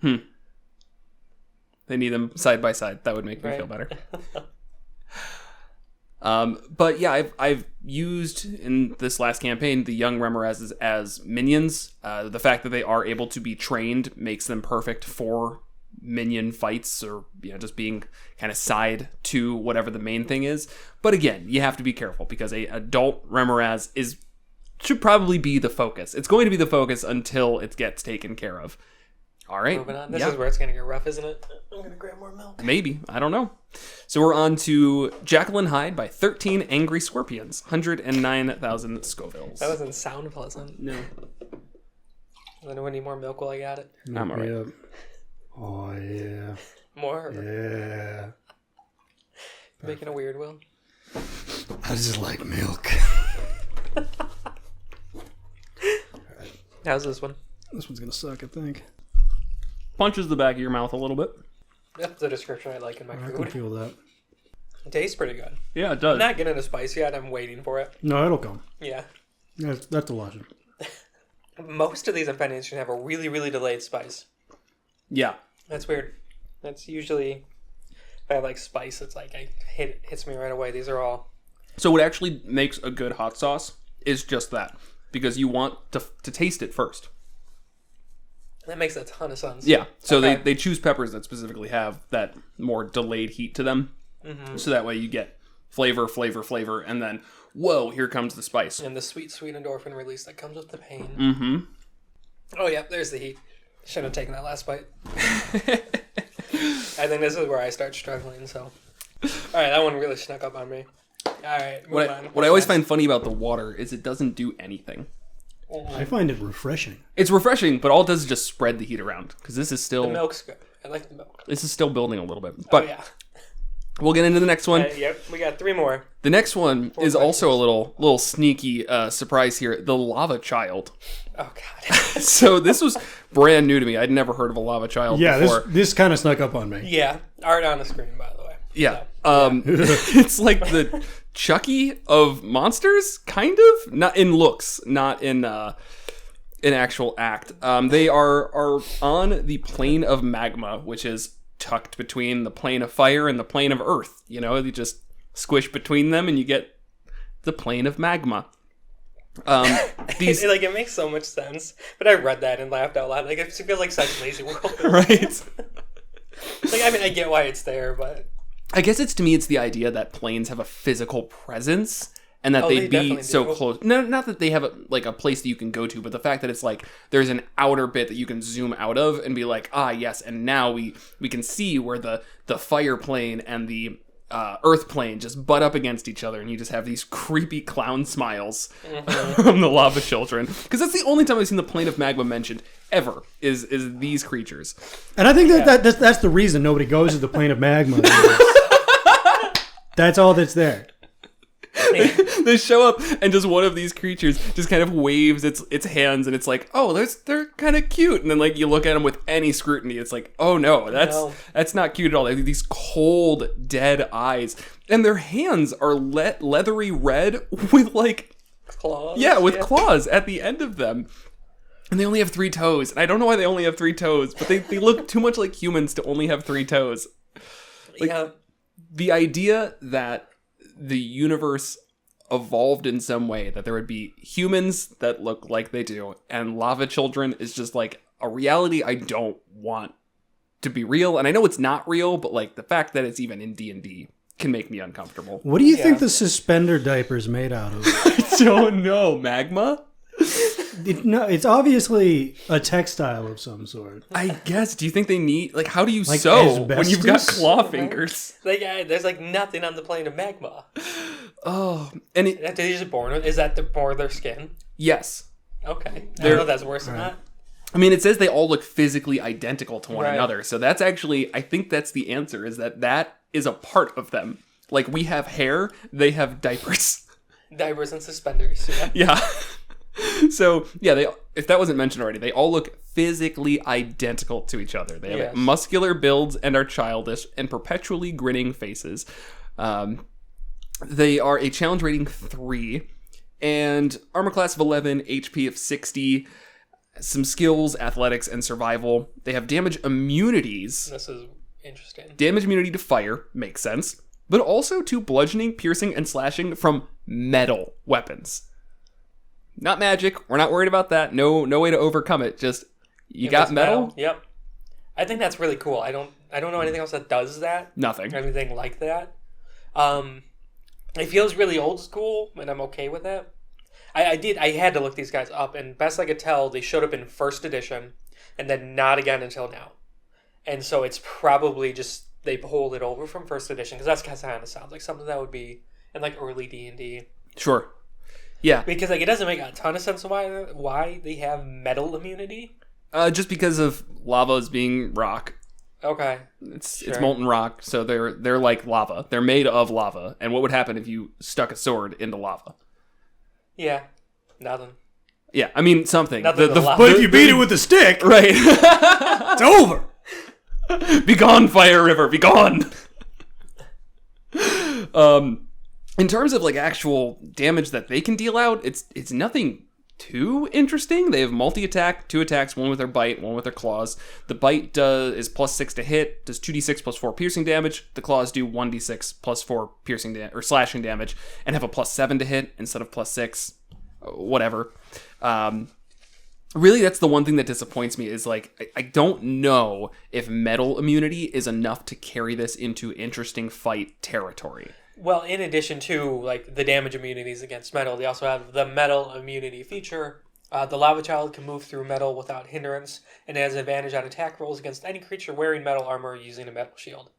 They need them side by side. That would make me feel better. But yeah, I've used in this last campaign the young Remorhazes as minions. The fact that they are able to be trained makes them perfect for minion fights, or just being kind of side to whatever the main thing is. But again, you have to be careful because a adult Remorhaz should probably be the focus. It's going to be the focus until it gets taken care of. All right. Moving on. This is where it's going to get rough, isn't it? I'm going to grab more milk. Maybe. I don't know. So we're on to Jacqueline Hyde by 13 Angry Scorpions. 109,000 Scovilles. That wasn't sound pleasant. No. Does anyone need more milk while I got it? I'm all right. Yeah. Oh, yeah. More? Yeah. Making a weird will. I just like milk. How's this one? This one's going to suck, I think. Punches the back of your mouth a little bit. That's the description I like in my I can food. feel that. It tastes pretty good. Yeah, it does. I'm not getting a spice yet. I'm waiting for it. No, it'll come. Yeah. That's a logic. Most of these impediments should have a really, really delayed spice. Yeah. That's weird. That's usually, if I have like spice, it's like hits me right away. These are all. So what actually makes a good hot sauce is just that. Because you want to taste it first. That makes a ton of sense. Yeah. So Okay. they choose peppers that specifically have that more delayed heat to them. Mm-hmm. So that way you get flavor, and then, whoa, here comes the spice. And the sweet endorphin release that comes with the pain. Mm-hmm. Oh, yeah, there's the heat. Shouldn't have taken that last bite. I think this is where I start struggling, so. All right, that one really snuck up on me. All right, move on. What I always find funny about the water is it doesn't do anything. I find it refreshing. It's refreshing, but all it does is just spread the heat around. Because this is still... The milk's good. I like the milk. This is still building a little bit. But yeah. We'll get into the next one. Yep, we got 3 more. The next one is also a little sneaky surprise here. The Lava Child. Oh, God. So this was brand new to me. I'd never heard of a Lava Child before. This kind of snuck up on me. Yeah, art on the screen, by the way. Yeah. So, It's like the Chucky of monsters, kind of. Not in looks, not in actual act. They are on the plane of magma, which is tucked between the plane of fire and the plane of earth. You know, you just squish between them and you get the plane of magma. It makes so much sense. But I read that and laughed out loud. Like, it feels like such lazy world. Right? I get why it's there, but... I guess to me, it's the idea that planes have a physical presence and that they'd be so close. No, not that they have a place that you can go to, but the fact that it's like there's an outer bit that you can zoom out of and be like, yes, and now we can see where the fire plane and the earth plane just butt up against each other, and you just have these creepy clown smiles from the lava children. Because that's the only time I've seen the plane of magma mentioned ever is these creatures. And I think that's the reason nobody goes to the plane of magma. That's all that's there. They show up and just one of these creatures just kind of waves its hands, and it's like, oh, they're kind of cute. And then like you look at them with any scrutiny, it's like, oh no, that's not cute at all. They have these cold, dead eyes, and their hands are leathery red with like claws. Yeah, with claws at the end of them. And they only have 3 toes. And I don't know why they only have 3 toes, but they look too much like humans to only have 3 toes. Like, yeah. The idea that the universe evolved in some way that there would be humans that look like they do, and lava children is just like a reality I don't want to be real. And I know it's not real, but like the fact that it's even in D&D can make me uncomfortable. What do you think the suspender diaper's made out of? I don't know. Magma? No, it's obviously a textile of some sort. I guess. Do you think they need, like, how do you Like sew when you've got asbestos? claw fingers? Like, there's like nothing on the plane of magma. Oh, and it, Are they just born with? Is that the more their skin? yes. Okay. I don't know if that's worse than that. I mean, it says they all look physically identical to one Right. another. So that's actually, I think that's the answer, is that is a part of them. Like, we have hair, they have diapers. Diapers and suspenders. Yeah. Yeah. So, yeah, they, if that wasn't mentioned already, they all look physically identical to each other. They have Yes. muscular builds and are childish and perpetually grinning faces. They are a challenge rating 3 and armor class of 11, HP of 60, some skills, athletics, and survival. They have damage immunities. This is interesting. Damage immunity to fire, makes sense, but also to bludgeoning, piercing, and slashing from metal weapons. Not magic. We're not worried about that. No way to overcome it. Just you If got it's metal? Yep. I think that's really cool. I don't know anything else that does that. Nothing. Anything like that. It feels really old school, and I'm okay with that. I had to look these guys up, and best I could tell, they showed up in first edition, and then not again until now. And so it's probably just they pulled it over from first edition, because that's kind of sounds like something that would be in like early D&D. Sure. Yeah. Because like it doesn't make a ton of sense why they have metal immunity. Just because of lava as being rock. Okay. It's Sure. molten rock, so they're like lava. They're made of lava. And what would happen if you stuck a sword into lava? Yeah. Nothing. Yeah, I mean something. Nothing to lava. But if you beat it with a stick, Right. it's over. Be gone, Fire River, be gone. In terms of like actual damage that they can deal out, it's nothing too interesting. They have multi-attack, 2 attacks, one with their bite, one with their claws. The bite is +6 to hit, does 2d6 plus 4 piercing damage. The claws do 1d6 plus 4 piercing or slashing damage, and have a +7 to hit instead of +6. Whatever. Really, that's the one thing that disappoints me is like I don't know if metal immunity is enough to carry this into interesting fight territory. Well, in addition to like the damage immunities against metal, they also have the metal immunity feature. The Lava Child can move through metal without hindrance, and it has an advantage on attack rolls against any creature wearing metal armor using a metal shield.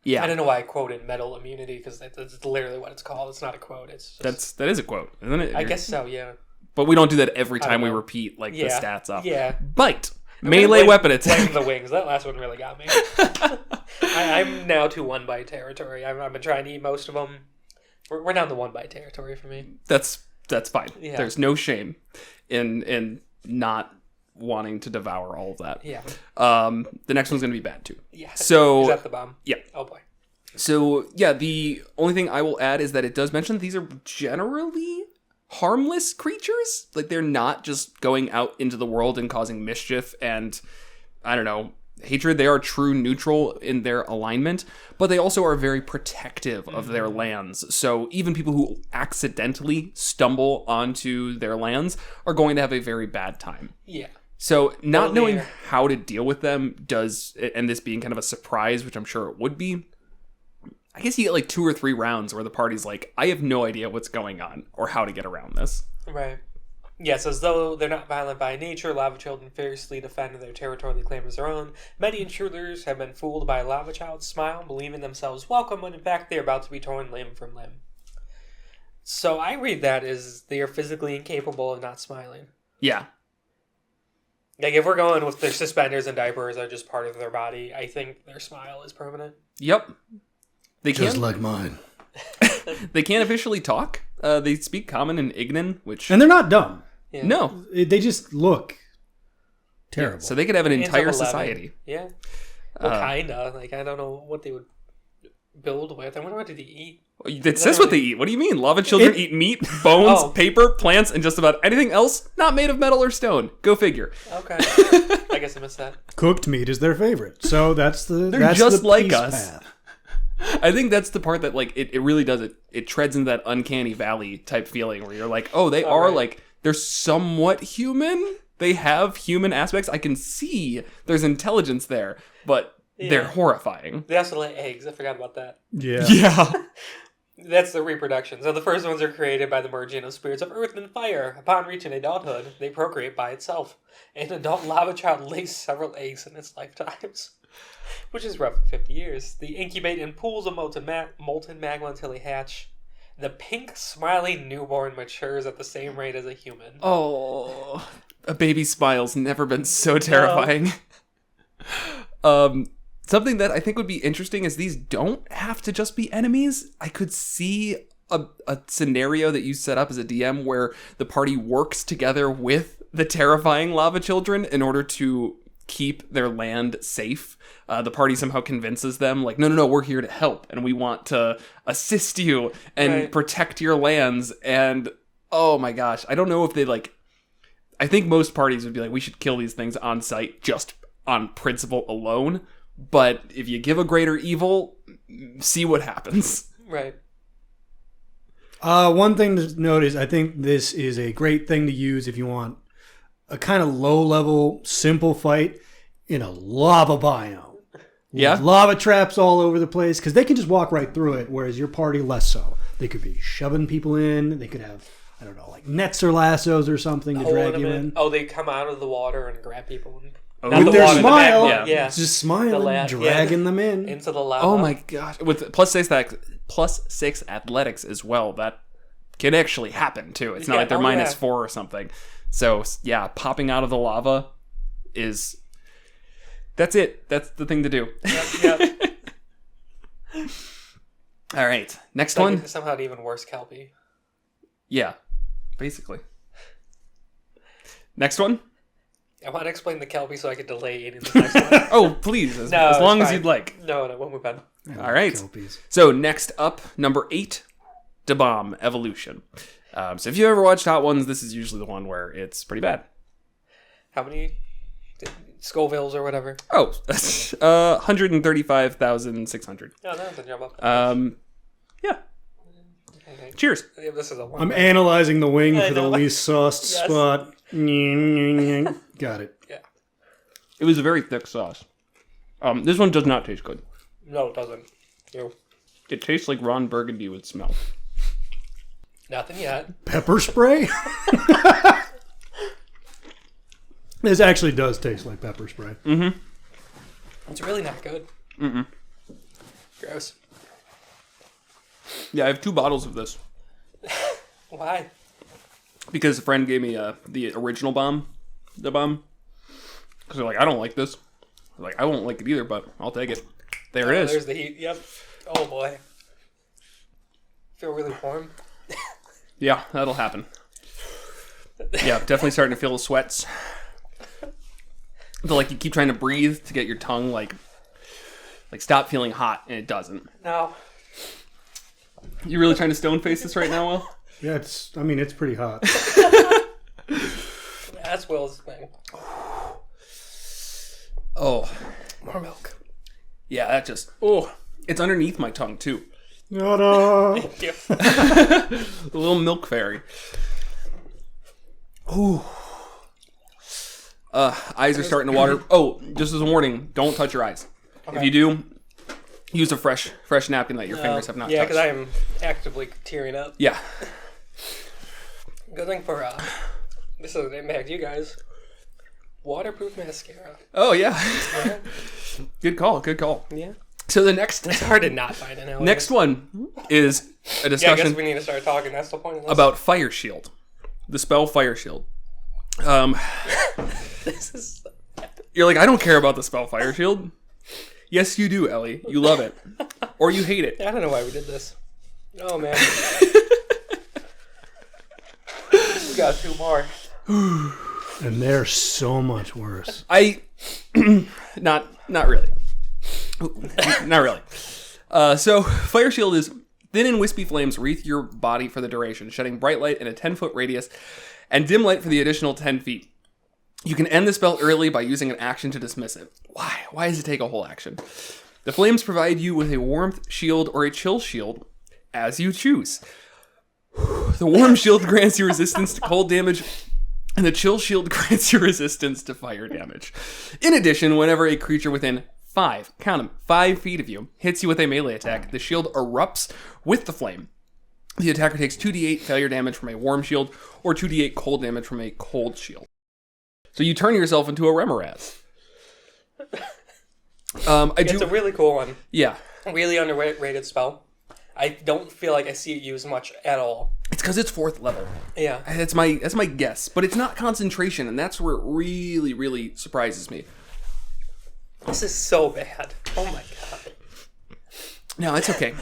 Yeah, I don't know why I quoted metal immunity, because that's literally what it's called. It's not a quote. It's just, that is a quote, isn't it? I guess so. Yeah. But we don't do that every time we know. repeat like the Yeah. stats up. Yeah. Bite, melee weapon attack. Blame the wings. That last one really got me. I'm now to 1-bite territory. I've been trying to eat most of them. We're down to 1-bite territory for me. That's fine. Yeah. There's no shame in not wanting to devour all of that. Yeah. The next one's gonna be bad too. Yeah. So Is that the bomb? yeah. Oh boy. So yeah, the only thing I will add is that it does mention these are generally harmless creatures. Like they're not just going out into the world and causing mischief and I don't know, hatred. They are true neutral in their alignment, but they also are very protective of their lands. So even people who accidentally stumble onto their lands are going to have a very bad time. Yeah. So not Well, knowing they're- how to deal with them does, and this being kind of a surprise, which I'm sure it would be, I guess you get like 2 or 3 rounds where the party's like, I have no idea what's going on or how to get around this. Right. Yes, as though they're not violent by nature, lava children fiercely defend their territory they claim as their own. Many intruders have been fooled by a lava child's smile, believing themselves welcome when in fact they're about to be torn limb from limb. So I read that as they are physically incapable of not smiling. Yeah. Like if we're going with their suspenders and diapers are just part of their body, I think their smile is permanent. Yep. They Just can't, like mine. they can't officially talk. They speak Common and Ignan, which... And they're not dumb. Yeah. No. They just look terrible. So they could have an Hands of entire 11. society. Yeah. Well, kinda. Like I don't know what they would build with. I wonder what did they eat? It says what they eat. What do you mean? Lava children eat meat, bones, Oh. paper, plants, and just about anything else not made of metal or stone. Go figure. Okay. I guess I missed that. Cooked meat is their favorite. So that's the They're that's just the like peace us. path. I think that's the part that, like, it really does it. It treads into that uncanny valley type feeling where you're like, oh, they are, right. like, they're somewhat human. They have human aspects. I can see there's intelligence there, but they're horrifying. They also lay eggs. I forgot about that. Yeah. Yeah. That's the reproduction. So the first ones are created by the merging of spirits of earth and fire. Upon reaching adulthood, they procreate by itself. An adult lava child lays several eggs in its lifetimes, which is roughly 50 years. They incubate in pools of molten magma until they hatch. The pink, smiling newborn matures at the same rate as a human. Oh, a baby smile's never been so terrifying. Something that I think would be interesting is these don't have to just be enemies. I could see a scenario that you set up as a DM where the party works together with the terrifying lava children in order to keep their land safe. The party somehow convinces them, like, no, we're here to help, and we want to assist you and protect your lands. And, oh my gosh, I don't know if they, like... I think most parties would be like, we should kill these things on site just on principle alone. But if you give a greater evil, see what happens. Right. One thing to note is I think this is a great thing to use if you want a kind of low-level, simple fight in a lava biome. Yeah. With lava traps all over the place, because they can just walk right through it, whereas your party less so. They could be shoving people in. They could have, I don't know, like nets or lassos or something to drag you in. Oh, they come out of the water and grab people. With their smile, yeah. just smiling, dragging them in. Into the lava. Oh my gosh. With +6 athletics as well, that can actually happen too. It's not like they're -4 or something. So, yeah, popping out of the lava is... That's it. That's the thing to do. Yep. All right. Next one. Somehow an even worse Kelpie. Yeah, basically. Next one. I want to explain the Kelpie so I can delay eating the next one. Oh, please. As long as you'd like. No, we'll move on. All right. Kelpies. So next up, number 8, Da-Bomb Evolution. So if you ever watched Hot Ones, this is usually the one where it's pretty bad. How many? Scovilles or whatever? Oh, 135,600. No, that's a jump up. Yeah. Okay. Cheers. Yeah, this is a one. I'm analyzing the wing I for the know. least sauced spot. Got it. Yeah. It was a very thick sauce. This one does not taste good. No, it doesn't. Ew. It tastes like Ron Burgundy would smell. Nothing yet. Pepper spray? This actually does taste like pepper spray. Mm-hmm. It's really not good. Mm-mm. Gross. Yeah, I have 2 bottles of this. Why? Because a friend gave me the original bomb. The bomb. Because they're like, I don't like this. I'm like, I won't like it either, but I'll take it. There it is. There's the heat. Yep. Oh boy. Feel really warm. Yeah, that'll happen. Yeah, definitely starting to feel the sweats. So, like, you keep trying to breathe to get your tongue, like stop feeling hot, and it doesn't. No. You really trying to stone face this right now, Will? Yeah, it's pretty hot. That's Will's thing. Oh. More milk. Yeah, that just... Oh, it's underneath my tongue, too. Ta-da! Thank you. The little milk fairy. Ooh. Eyes are starting to water. Oh, just as a warning, don't touch your eyes. Okay. If you do, use a fresh napkin that your fingers have not Yeah, touched. because I am actively tearing up. Yeah. Good thing for, this doesn't impact you guys. Waterproof mascara. Oh, yeah. Yeah. Good call. Yeah. So the next... It's hard to not find it now. Next one is a Yeah, I discussion guess we need to start talking. That's the point of this. about Fire Shield. The spell Fire Shield. This is... You're like, I don't care about the spell Fire Shield. Yes, you do, Ellie. You love it. Or you hate it. I don't know why we did this. Oh, man. We got 2 more. And they're so much worse. Not really. Not really. So, Fire Shield is thin and wispy flames wreath your body for the duration, shedding bright light in a 10-foot radius, and dim light for the additional 10 feet. You can end the spell early by using an action to dismiss it. Why? Why does it take a whole action? The flames provide you with a warmth shield or a chill shield, as you choose. The warm shield grants you resistance to cold damage, and the chill shield grants you resistance to fire damage. In addition, whenever a creature within 5 feet of you hits you with a melee attack, the shield erupts with the flame. The attacker takes 2d8 failure damage from a warm shield, or 2d8 cold damage from a cold shield. So you turn yourself into a Remorhaz. It's a really cool one. Yeah. Really underrated spell. I don't feel like I see it used much at all. It's because it's 4th level. Yeah. That's my guess. But it's not concentration, and that's where it really, really surprises me. This is so bad. Oh my god. No, it's okay.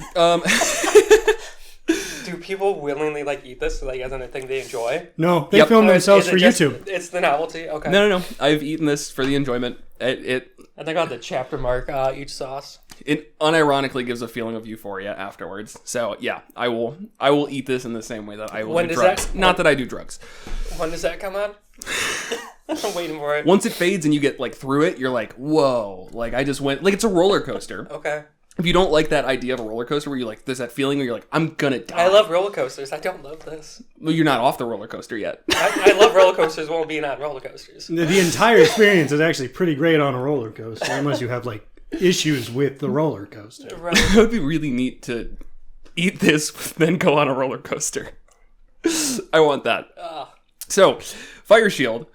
Do people willingly eat this as a thing they enjoy? No, they film themselves for YouTube. It's the novelty. Okay. No. I've eaten this for the enjoyment. I think on the chapter mark each sauce. It unironically gives a feeling of euphoria afterwards. So yeah, I will eat this in the same way that I will do drugs. Not that I do drugs. When does that come on? I'm waiting for it. Once it fades and you get through it, you're like, whoa! I just went it's a roller coaster. Okay. If you don't like that idea of a roller coaster where there's that feeling where you're like, I'm gonna die. I love roller coasters. I don't love this. Well, you're not off the roller coaster yet. I love roller coasters while being on roller coasters. The entire experience is actually pretty great on a roller coaster, unless you have issues with the roller coaster. Right. It would be really neat to eat this, then go on a roller coaster. I want that. So, Fire Shield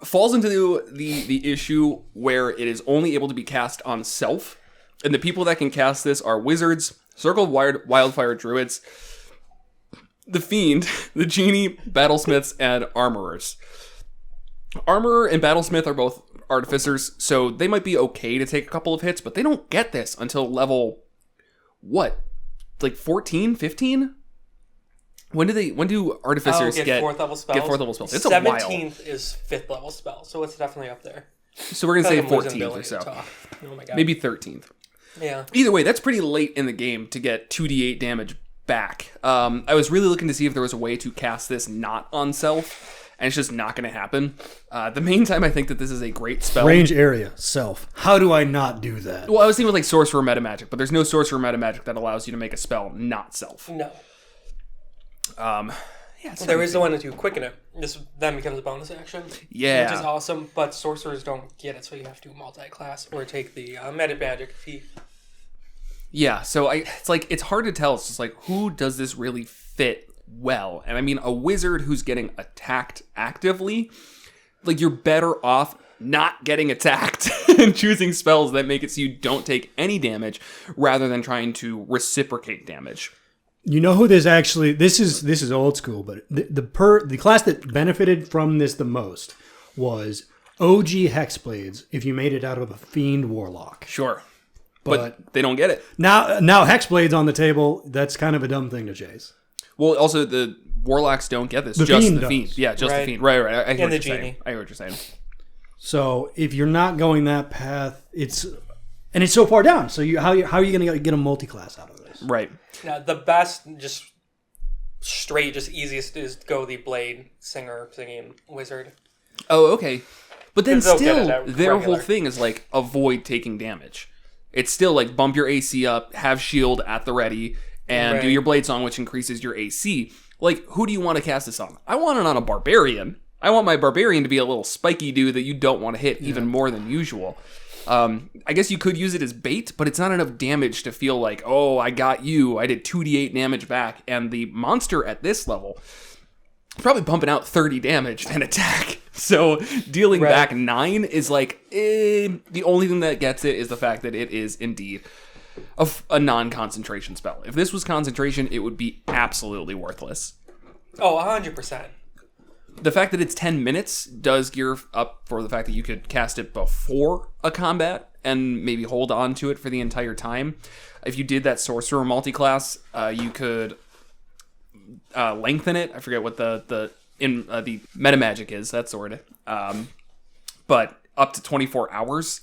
falls into the issue where it is only able to be cast on self, and the people that can cast this are wizards, Circle of Wildfire druids, the Fiend, the Genie, Battlesmiths, and Armorers. Armorer and Battlesmith are both artificers, so they might be okay to take a couple of hits, but they don't get this until level 14, 15? When do artificers get 4th level spells? Get 4th level spells. It's a while. 17th is 5th level spell, so it's definitely up there. So we're gonna say 14th or so. Oh my god. Maybe 13th. Yeah. Either way, that's pretty late in the game to get 2d8 damage back. I was really looking to see if there was a way to cast this not on self, and it's just not going to happen. The main time I think that this is a great spell. Range area, self. How do I not do that? Well, I was thinking with Sorcerer Meta Magic, but there's no Sorcerer Meta Magic that allows you to make a spell not self. No. Yeah, there is the one to do quicken it. This then becomes a bonus action. Yeah. Which is awesome, but sorcerers don't get it, so you have to multi-class or take the meta magic fee. Yeah, so it's hard to tell. It's just who does this really fit well? And I mean, a wizard who's getting attacked actively, you're better off not getting attacked and choosing spells that make it so you don't take any damage rather than trying to reciprocate damage. You know who this is old school, but the class that benefited from this the most was OG Hexblades if you made it out of a Fiend Warlock. Sure. But they don't get it. Now Hexblade's on the table, that's kind of a dumb thing to chase. Well, also the Warlocks don't get this. The just Fiend the Fiend. does. Yeah, just Right. the Fiend. Right. I hear And what the you're Genie. saying. I hear what you're saying. So if you're not going that path, it's so far down. So how are you going to get a multi-class out of this? Right. Now, the best, just easiest is to go the Blade singing wizard. Oh, okay. But then They'll get still, it at their regular. whole thing is avoid taking damage. It's still bump your AC up, have shield at the ready, and do Right. your Blade Song, which increases your AC. Who do you want to cast this on? I want it on a Barbarian. I want my Barbarian to be a little spiky dude that you don't want to hit even more than usual. I guess you could use it as bait, but it's not enough damage to feel oh, I got you. I did 2d8 damage back. And the monster at this level is probably pumping out 30 damage and attack. So dealing Right. back 9 is the only thing that gets it is the fact that it is indeed a non-concentration spell. If this was concentration, it would be absolutely worthless. Oh, 100%. The fact that it's 10 minutes does gear up for the fact that you could cast it before a combat and maybe hold on to it for the entire time. If you did that sorcerer multi-class, you could lengthen it. I forget what the meta magic is. That's the word. But up to 24 hours.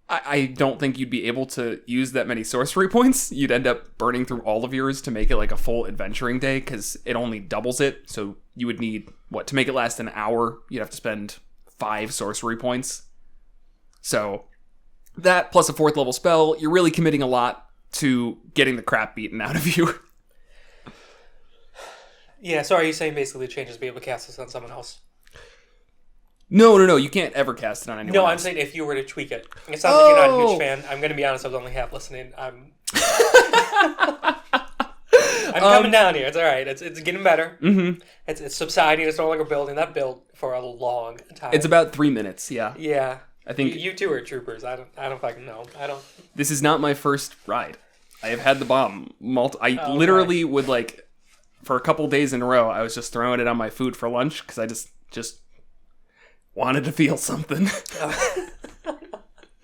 I don't think you'd be able to use that many sorcery points. You'd end up burning through all of yours to make it a full adventuring day because it only doubles it. So you would need, to make it last an hour, you'd have to spend 5 sorcery points. So That plus a 4th level spell, you're really committing a lot to getting the crap beaten out of you. Yeah, so are you saying basically the change is be able to cast this on someone else? No, you can't ever cast it on anyone No, else. I'm saying if you were to tweak it. It sounds like you're not a huge fan. I'm going to be honest, I was only half listening. I'm coming down here. It's all right. It's getting better. Mm-hmm. It's subsiding. It's no longer building. That built for a long time. It's about 3 minutes, yeah. Yeah. I think you two are troopers. I don't fucking know. I don't. This is not my first ride. I have had the bomb. I literally would like, for a couple days in a row, I was just throwing it on my food for lunch because I just wanted to feel something.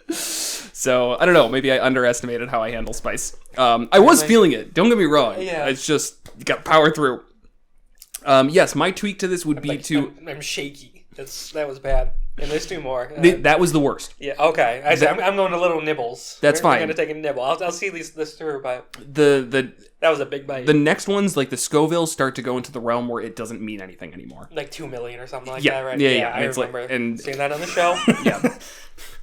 So, I don't know. Maybe I underestimated how I handle spice. I was feeling it. Don't get me wrong. Yeah. It's just, you got power through. Yes, my tweak to this would be to... I'm shaky. That was bad. And there's 2 more. That was the worst. Yeah, okay. I'm going to little nibbles. That's fine. I'm going to take a nibble. I'll see this through, but... That was a big bite. The next ones, like the Scoville, start to go into the realm where it doesn't mean anything anymore. Like 2 million or something like Yeah. that, right? Yeah. I And remember and seeing that on the show. Yeah.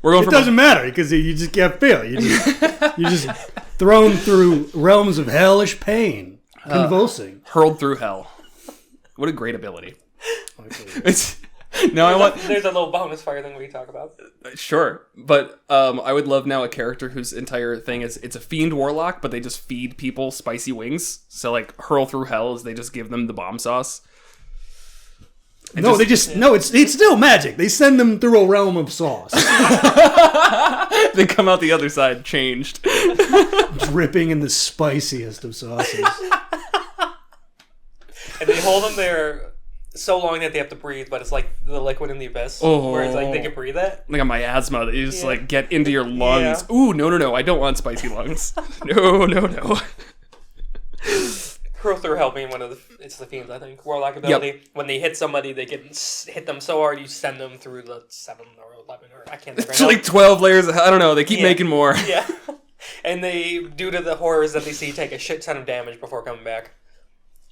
We're going It doesn't matter because you just can't feel. You're just thrown through realms of hellish pain, convulsing. hurled through hell. What a great ability. I want... There's a little bonus fire thing we talk about. Sure, but I would love now a character whose entire thing is it's a fiend warlock, but they just feed people spicy wings. So like hurl through hell is they just give them the bomb sauce. It's still magic. They send them through a realm of sauce, They come out the other side changed. dripping in the spiciest of sauces. And they hold them there so long that they have to breathe, but it's like the liquid in the abyss, where it's like they can breathe it. Like on my asthma, that you just like get into your lungs. Yeah. Ooh, no, I don't want spicy lungs. No. Hurl through hell being it's the fiends, I think. Warlock ability. Yep. When they hit somebody, they can hit them so hard you send them through the 7 or 11 or I can't think right now. Like 12 layers. I don't know. They keep making more. Yeah. And they, due to the horrors that they see, take a shit ton of damage before coming back.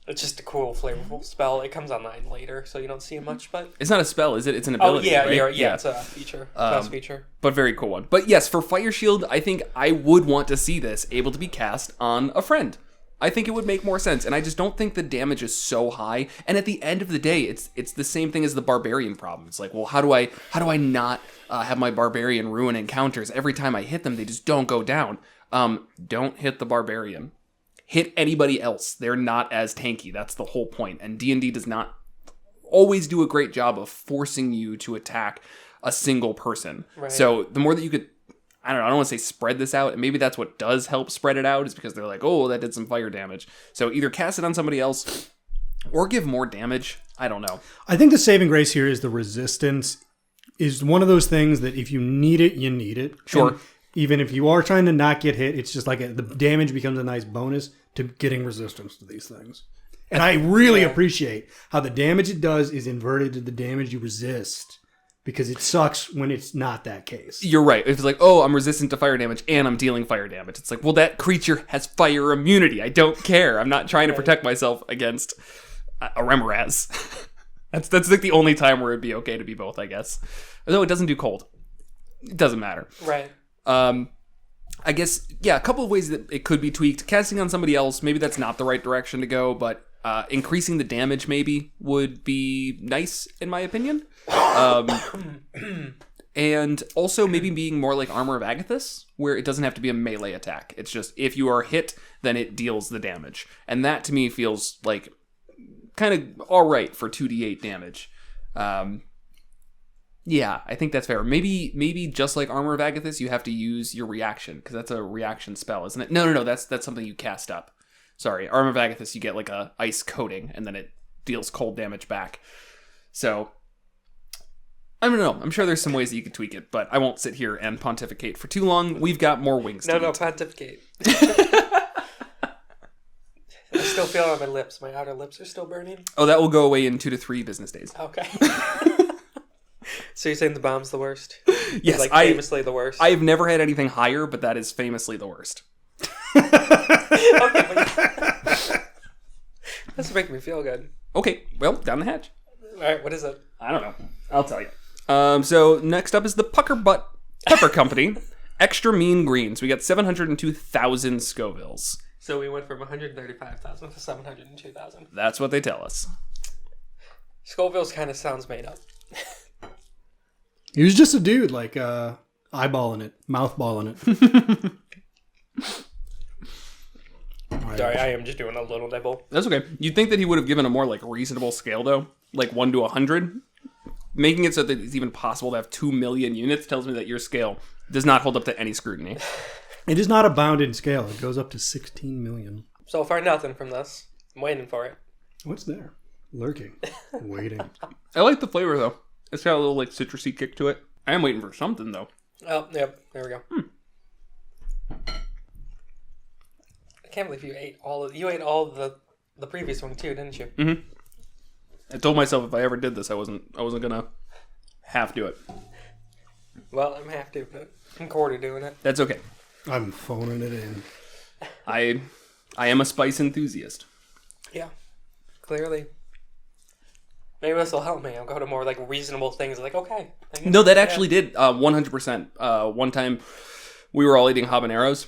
It's just a cool, flavorful spell. It comes online later, so you don't see it much, but... It's not a spell, is it? It's an ability, right? Yeah, it's a feature. Class feature. But very cool one. But yes, for Fire Shield, I think I would want to see this able to be cast on a friend. I think it would make more sense, and I just don't think the damage is so high. And at the end of the day, it's the same thing as the Barbarian problem. It's like, well, how do I not have my Barbarian ruin encounters? Every time I hit them, they just don't go down. Don't hit the Barbarian. Hit anybody else. They're not as tanky. That's the whole point. And D&D does not always do a great job of forcing you to attack a single person. Right. So the more that you could, I don't want to say spread this out, and maybe that's what does help spread it out, is because they're like, oh, that did some fire damage. So either cast it on somebody else or give more damage. I don't know. I think the saving grace here is the resistance is one of those things that if you need it, you need it. Sure. And even if you are trying to not get hit, it's just like the damage becomes a nice bonus to getting resistance to these things. And I really appreciate how the damage it does is inverted to the damage you resist, because it sucks when it's not that case. You're right. If it's like, oh, I'm resistant to fire damage and I'm dealing fire damage. It's like, well, that creature has fire immunity. I don't care. I'm not trying to protect myself against a Remorhaz. That's like the only time where it'd be okay to be both, I guess. Although it doesn't do cold. It doesn't matter. Right. I guess, yeah, a couple of ways that it could be tweaked. Casting on somebody else, maybe that's not the right direction to go, but increasing the damage maybe would be nice, in my opinion. And also maybe being more like Armor of Agathis, where it doesn't have to be a melee attack. It's just, if you are hit, then it deals the damage. And that, to me, feels like kind of alright for 2d8 damage. Yeah, I think that's fair. Maybe just like Armor of Agathis, you have to use your reaction, because that's a reaction spell, isn't it? No, that's something you cast up. Sorry, Armor of Agathis, you get like a ice coating, and then it deals cold damage back. So, I don't know. I'm sure there's some ways that you could tweak it, but I won't sit here and pontificate for too long. We've got more wings to eat. No, pontificate. I still feel it on my lips. My outer lips are still burning. Oh, that will go away in 2 to 3 business days. Okay. So you're saying the bomb's the worst? Yes, like famously the worst. I've never had anything higher, but that is famously the worst. Okay, that's making me feel good. Okay, well, down the hatch. All right, what is it? I don't know. I'll tell you. So next up is the Pucker Butt Pepper Company. Extra mean greens. We got 702,000 Scovilles. So we went from 135,000 to 702,000. That's what they tell us. Scoville's kind of sounds made up. He was just a dude, like, eyeballing it, mouthballing it. Sorry, I am just doing a little nibble. That's okay. You'd think that he would have given a more, like, reasonable scale, though. Like 1 to 100. Making it so that it's even possible to have 2 million units tells me that your scale does not hold up to any scrutiny. It is not a bounded scale. It goes up to 16 million. So far, nothing from this. I'm waiting for it. What's there? Lurking. Waiting. I like the flavor, though. It's got a little, like, citrusy kick to it. I am waiting for something, though. Oh, yep. There we go. I can't believe you ate all the previous one, too, didn't you? Mm-hmm. I told myself if I ever did this, I wasn't gonna half do it. Well, I'm half to, but I'm quarter doing it. That's okay. I'm phoning it in. I am a spice enthusiast. Yeah, clearly. Maybe this will help me. I'll go to more like reasonable things. Like, okay. No, that actually did 100%. One time, we were all eating habaneros.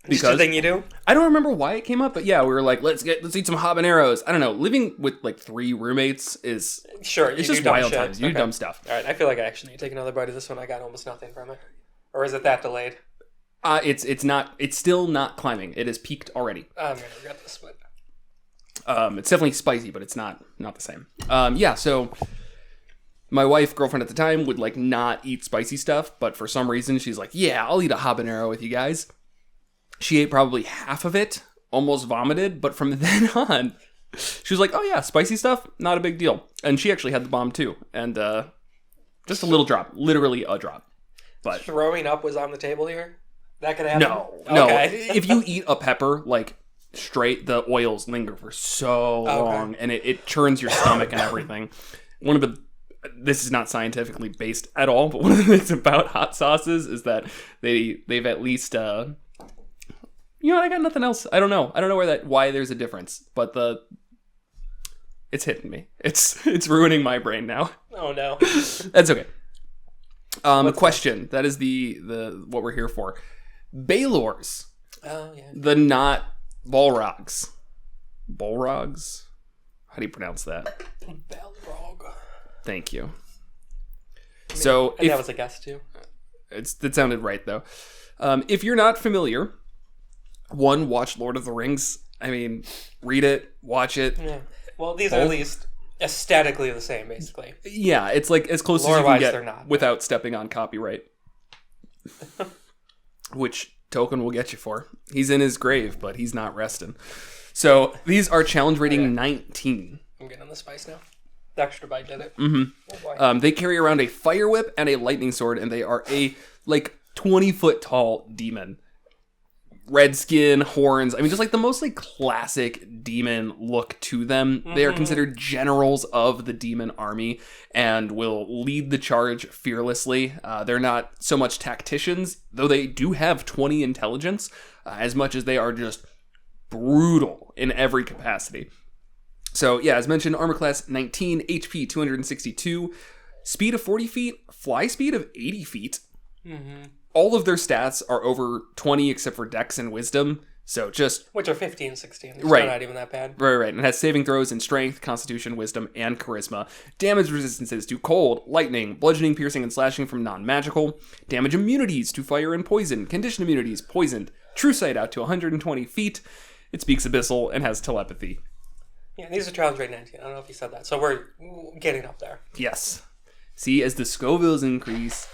Just a thing you do? I don't remember why it came up, but yeah, we were like, let's eat some habaneros. I don't know. Living with like 3 roommates is sure. It's just wild times. You do dumb stuff. All right, I feel like I actually need to take another bite of this one. I got almost nothing from it, or is it that delayed? It's not. It's still not climbing. It has peaked already. I'm gonna regret this, but it's definitely spicy, but it's not the same. Yeah. So my girlfriend at the time, would like not eat spicy stuff, but for some reason she's like, yeah, I'll eat a habanero with you guys. She ate probably half of it, almost vomited, but from then on, she was like, oh yeah, spicy stuff, not a big deal. And she actually had the bomb too. And just a little drop, literally a drop. But throwing up was on the table here? That could happen? No. Okay. If you eat a pepper, like straight, the oils linger for so long, and it churns your stomach and everything. This is not scientifically based at all, but one of the things about hot sauces is that they've at least... You know what? I got nothing else. I don't know why there's a difference, but it's hitting me. It's ruining my brain now. Oh no. That's okay. Question. That is the what we're here for. Balors. Oh yeah. The not Balrogs. Balrogs? How do you pronounce that? Balrog. Thank you. So I think that was a guess too. That sounded right though. If you're not familiar. One, watch Lord of the Rings. I mean, read it, watch it. Yeah. Well, these are at least aesthetically the same, basically. Yeah, it's like as close as you can get without stepping on copyright. Which Tolkien will get you for. He's in his grave, but he's not resting. So these are challenge rating 19. I'm getting the spice now. The extra bite did it. Mm-hmm. Oh boy. They carry around a fire whip and a lightning sword, and they are a 20-foot tall demon. Red skin, horns. I mean, just like the most classic demon look to them. Mm-hmm. They are considered generals of the demon army and will lead the charge fearlessly. They're not so much tacticians, though they do have 20 intelligence, as much as they are just brutal in every capacity. So yeah, as mentioned, armor class 19, HP 262, speed of 40 feet, fly speed of 80 feet. Mm-hmm. All of their stats are over 20 except for Dex and Wisdom. So just... Which are 15, 16. It's right. not even that bad. Right. And it has saving throws in Strength, Constitution, Wisdom, and Charisma. Damage resistances to Cold, Lightning, Bludgeoning, Piercing, and Slashing from non-magical. Damage immunities to Fire and Poison. Condition immunities, Poisoned. True Sight out to 120 feet. It speaks Abyssal and has Telepathy. Yeah, these are challenge rate 19. I don't know if you said that. So we're getting up there. Yes. See, as the Scovilles increase...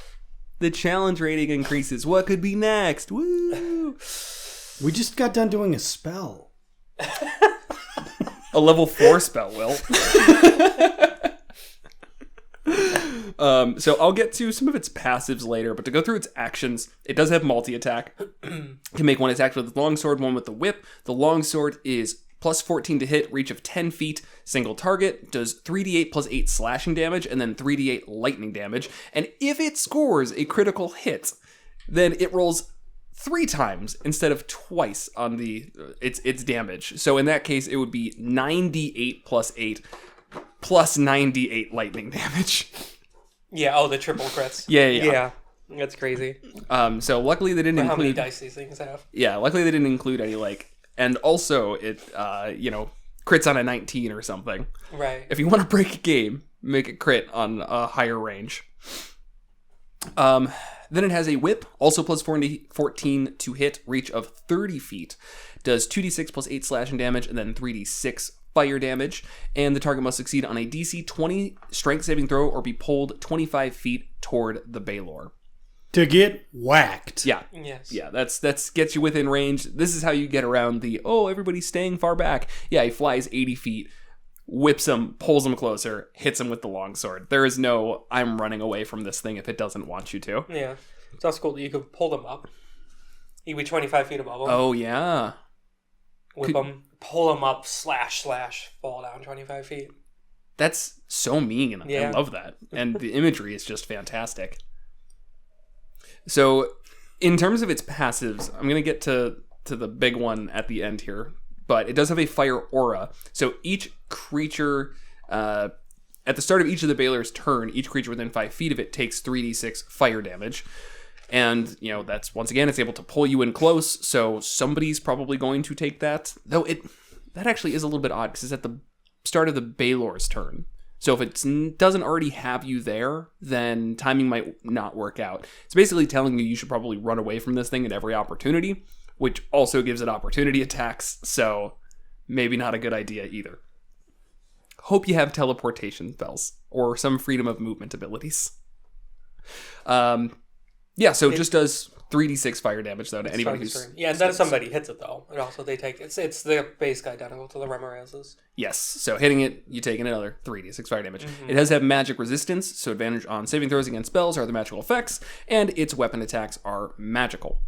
The challenge rating increases. What could be next? Woo! We just got done doing a spell. A level 4 spell, Will. So I'll get to some of its passives later, but to go through its actions, it does have multi-attack. Can make one attack with the longsword, one with the whip. The longsword is plus 14 to hit, reach of 10 feet, single target, does 3d8 plus 8 slashing damage, and then 3d8 lightning damage. And if it scores a critical hit, then it rolls 3 times instead of twice on its damage. So in that case, it would be 9d8 plus 8 plus 9d8 lightning damage. Yeah, the triple crits. Yeah. That's crazy. So luckily they didn't How many include. dice these things have? Yeah, luckily they didn't include any and also it crits on a 19 or something. Right. If you want to break a game, make it crit on a higher range. Then it has a whip, also plus 14 to hit, reach of 30 feet. Does 2d6 plus 8 slashing damage, and then 3d6 fire damage. And the target must succeed on a DC 20 strength saving throw or be pulled 25 feet toward the Balor. To get whacked. Yeah. Yes. Yeah, that's gets you within range. This is how you get around everybody's staying far back. Yeah, he flies 80 feet, whips him, pulls him closer, hits him with the longsword. There is no, I'm running away from this thing if it doesn't want you to. Yeah. It's also cool that you could pull them up. You could be 25 feet above them. Oh, yeah. Whip them, pull them up, slash, fall down 25 feet. That's so mean. Yeah. I love that. And the imagery is just fantastic. So, in terms of its passives, I'm going to get to the big one at the end here. But it does have a fire aura. So each creature, at the start of each of the Balor's turn, each creature within 5 feet of it takes 3d6 fire damage. And, that's, once again, it's able to pull you in close, so somebody's probably going to take that. Though that actually is a little bit odd, because it's at the start of the Balor's turn. So if it doesn't already have you there, then timing might not work out. It's basically telling you should probably run away from this thing at every opportunity, which also gives it opportunity attacks, so maybe not a good idea either. Hope you have teleportation spells, or some freedom of movement abilities. Yeah, so it just does 3d6 fire damage, though, to anybody who's... Yeah, and then if somebody hits it, though, and also they take... It's the base identical to the Remorhaz's. Yes, so hitting it, you take another 3d6 fire damage. Mm-hmm. It does have magic resistance, so advantage on saving throws against spells or other magical effects, and its weapon attacks are magical.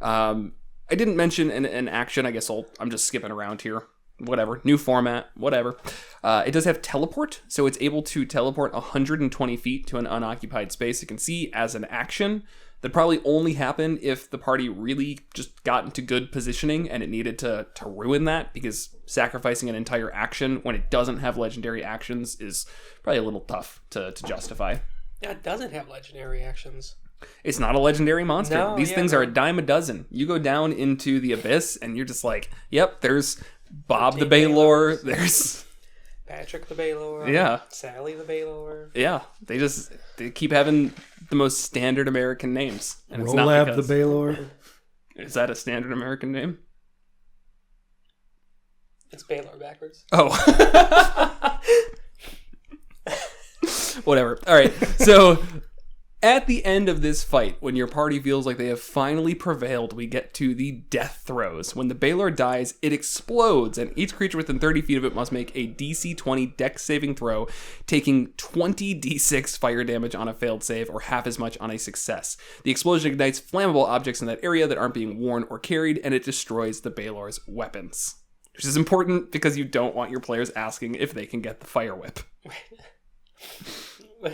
I didn't mention an action, I guess I'm just skipping around here. Whatever, new format, whatever. It does have teleport, so it's able to teleport 120 feet to an unoccupied space. You can see as an action that probably only happen if the party really just got into good positioning and it needed to ruin that, because sacrificing an entire action when it doesn't have legendary actions is probably a little tough to justify. Yeah, it doesn't have legendary actions. It's not a legendary monster. No, These things are a dime a dozen. You go down into the abyss and you're just like, yep, there's Bob the Balor, there's... Patrick the Balor. Yeah. Sally the Balor. Yeah, they keep having the most standard American names. And it's not Rolab because... the Balor. Is that a standard American name? It's Balor backwards. Oh. Whatever. All right. So at the end of this fight, when your party feels like they have finally prevailed, we get to the death throes. When the Balor dies, it explodes, and each creature within 30 feet of it must make a DC 20 Dex saving throw, taking 20 D6 fire damage on a failed save, or half as much on a success. The explosion ignites flammable objects in that area that aren't being worn or carried, and it destroys the Balor's weapons. Which is important because you don't want your players asking if they can get the fire whip.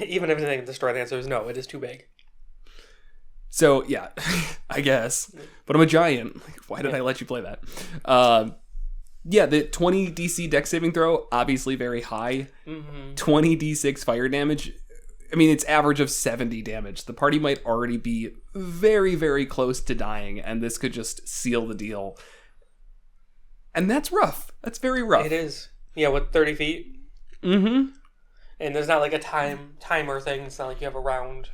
Even if they can destroy, the answer is no, it is too big. So, yeah, I guess. But I'm a giant. Why did I let you play that? Yeah, the 20 DC dex saving throw, obviously very high. Mm-hmm. 20 D6 fire damage. I mean, it's average of 70 damage. The party might already be very, very close to dying, and this could just seal the deal. And that's rough. That's very rough. It is. Yeah, with 30 feet. Mm-hmm. And there's not like a timer thing. It's not like you have a round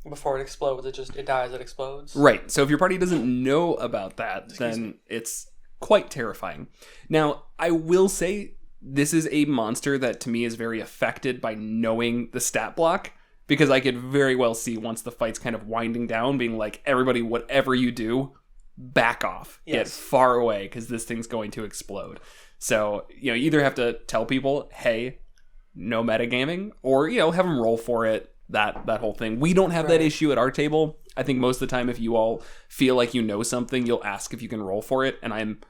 before it explodes. It dies, it explodes. Right. So if your party doesn't know about that, then it's quite terrifying. Now, I will say this is a monster that to me is very affected by knowing the stat block, because I could very well see once the fight's kind of winding down being like, everybody, whatever you do, back off. Yes. Get far away, because this thing's going to explode. So, you either have to tell people, hey, no metagaming, or, have them roll for it, that whole thing. We don't have that issue at our table. I think most of the time if you all feel like you know something, you'll ask if you can roll for it, and I'm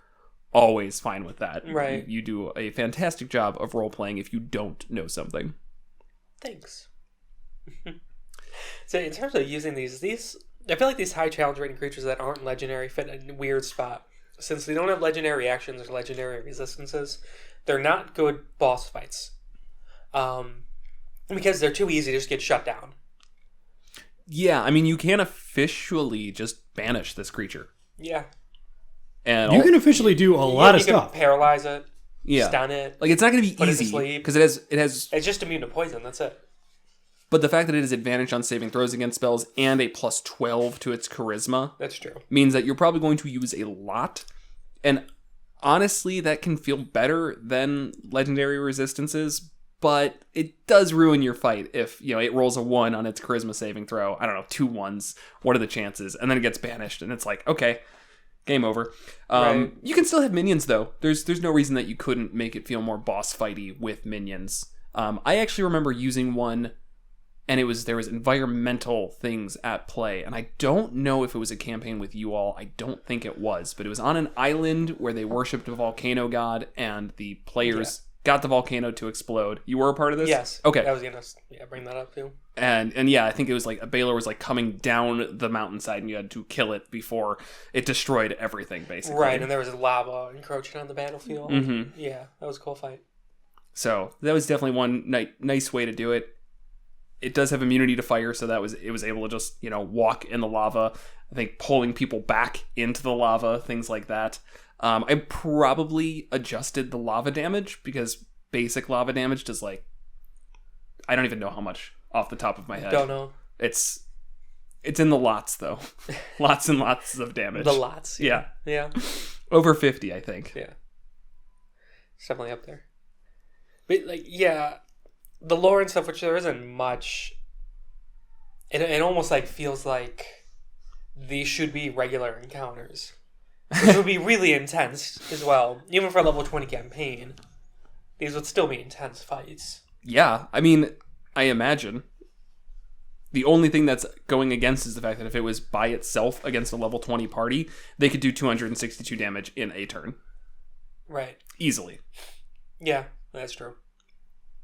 always fine with that. Right. You do a fantastic job of role-playing if you don't know something. Thanks. So in terms of using these, I feel like these high challenge rating creatures that aren't legendary fit in a weird spot. Since they don't have legendary actions or legendary resistances, they're not good boss fights. Because they're too easy to just get shut down. Yeah, I mean, you can officially just banish this creature. Yeah. And You can officially do a lot of stuff. Can paralyze it. Yeah. Stun it. Like, it's not going to be put easy. it to sleep. Because it has... It's just immune to poison, that's it. But the fact that it has advantage on saving throws against spells and a plus 12 to its charisma... That's true. ...means that you're probably going to use a lot. And honestly, that can feel better than legendary resistances, but it does ruin your fight if, it rolls a 1 on its charisma saving throw. I don't know, 2 1s. What are the chances? And then it gets banished, and it's like, okay... Game over. Right. You can still have minions, though. There's no reason that you couldn't make it feel more boss fighty with minions. I actually remember using one, and there was environmental things at play, and I don't know if it was a campaign with you all. I don't think it was, but it was on an island where they worshipped a volcano god, and the players got the volcano to explode. You were a part of this? Yes. Okay. I was gonna bring that up too. And yeah, I think it was like a Balor was like coming down the mountainside and you had to kill it before it destroyed everything, basically. Right, and there was lava encroaching on the battlefield. Mm-hmm. Yeah, that was a cool fight. So that was definitely one nice way to do it. It does have immunity to fire, so it was able to just, walk in the lava. I think pulling people back into the lava, things like that. I probably adjusted the lava damage because basic lava damage does I don't even know how much off the top of my head. Don't know. It's in the lots though. Lots and lots of damage. The lots. Yeah. Yeah. Over 50, I think. Yeah. It's definitely up there. But the lore and stuff, which there isn't much. It almost feels like these should be regular encounters. Which would be really intense as well. Even for a level 20 campaign. These would still be intense fights. Yeah, I mean, I imagine. The only thing that's going against is the fact that if it was by itself against a level 20 party, they could do 262 damage in a turn. Right. Easily. Yeah, that's true.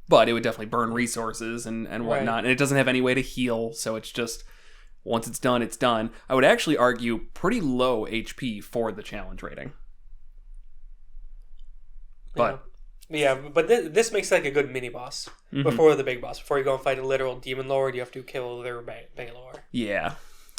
But it would definitely burn resources and whatnot. Right. And it doesn't have any way to heal, so it's just... Once it's done, it's done. I would actually argue pretty low HP for the challenge rating. But but this makes a good mini boss before the big boss. Before you go and fight a literal demon lord, you have to kill their Balor. Yeah.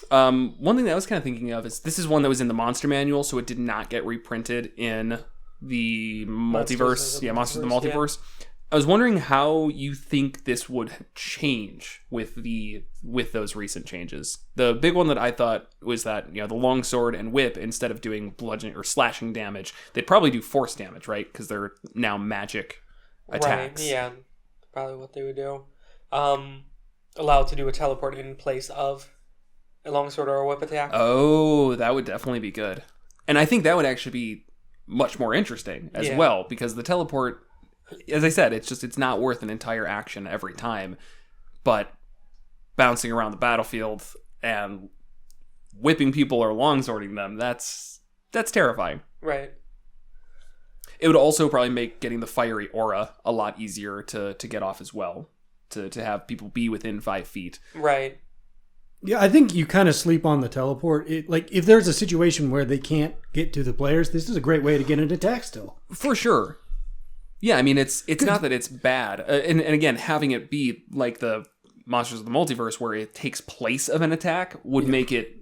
One thing that I was kind of thinking of is this is one that was in the monster manual, so it did not get reprinted in the multiverse. Monsters of the Multiverse. Yeah. I was wondering how you think this would change with those recent changes. The big one that I thought was that the longsword and whip, instead of doing bludgeoning or slashing damage, they'd probably do force damage, right? Because they're now magic attacks. Right, yeah, probably what they would do. Allowed to do a teleport in place of a longsword or a whip attack. Oh, that would definitely be good, and I think that would actually be much more interesting as well, because the teleport. As I said, it's not worth an entire action every time, but bouncing around the battlefield and whipping people or longswording them, that's terrifying. Right. It would also probably make getting the fiery aura a lot easier to get off as well, to have people be within 5 feet. Right. Yeah, I think you kind of sleep on the teleport. If there's a situation where they can't get to the players, this is a great way to get an attack still. For sure. Yeah, I mean, it's not that it's bad. And again, having it be like the Monsters of the Multiverse where it takes place of an attack would make it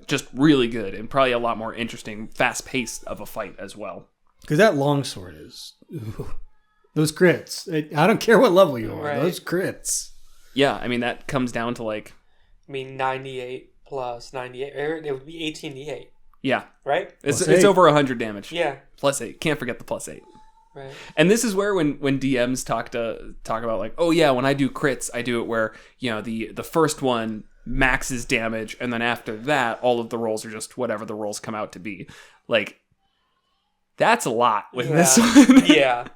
just really good and probably a lot more interesting, fast-paced of a fight as well. Because that longsword is... those crits. I don't care what level you are. Right. Those crits. Yeah, I mean, that comes down to 98 plus 98. It would be 18d8. Yeah. Right? It's over 100 damage. Yeah. Plus 8. Can't forget the plus 8. Right. And this is where when DMs talk about oh yeah, when I do crits, I do it where the first one maxes damage, and then after that, all of the rolls are just whatever the rolls come out to be. That's a lot with this one. Yeah,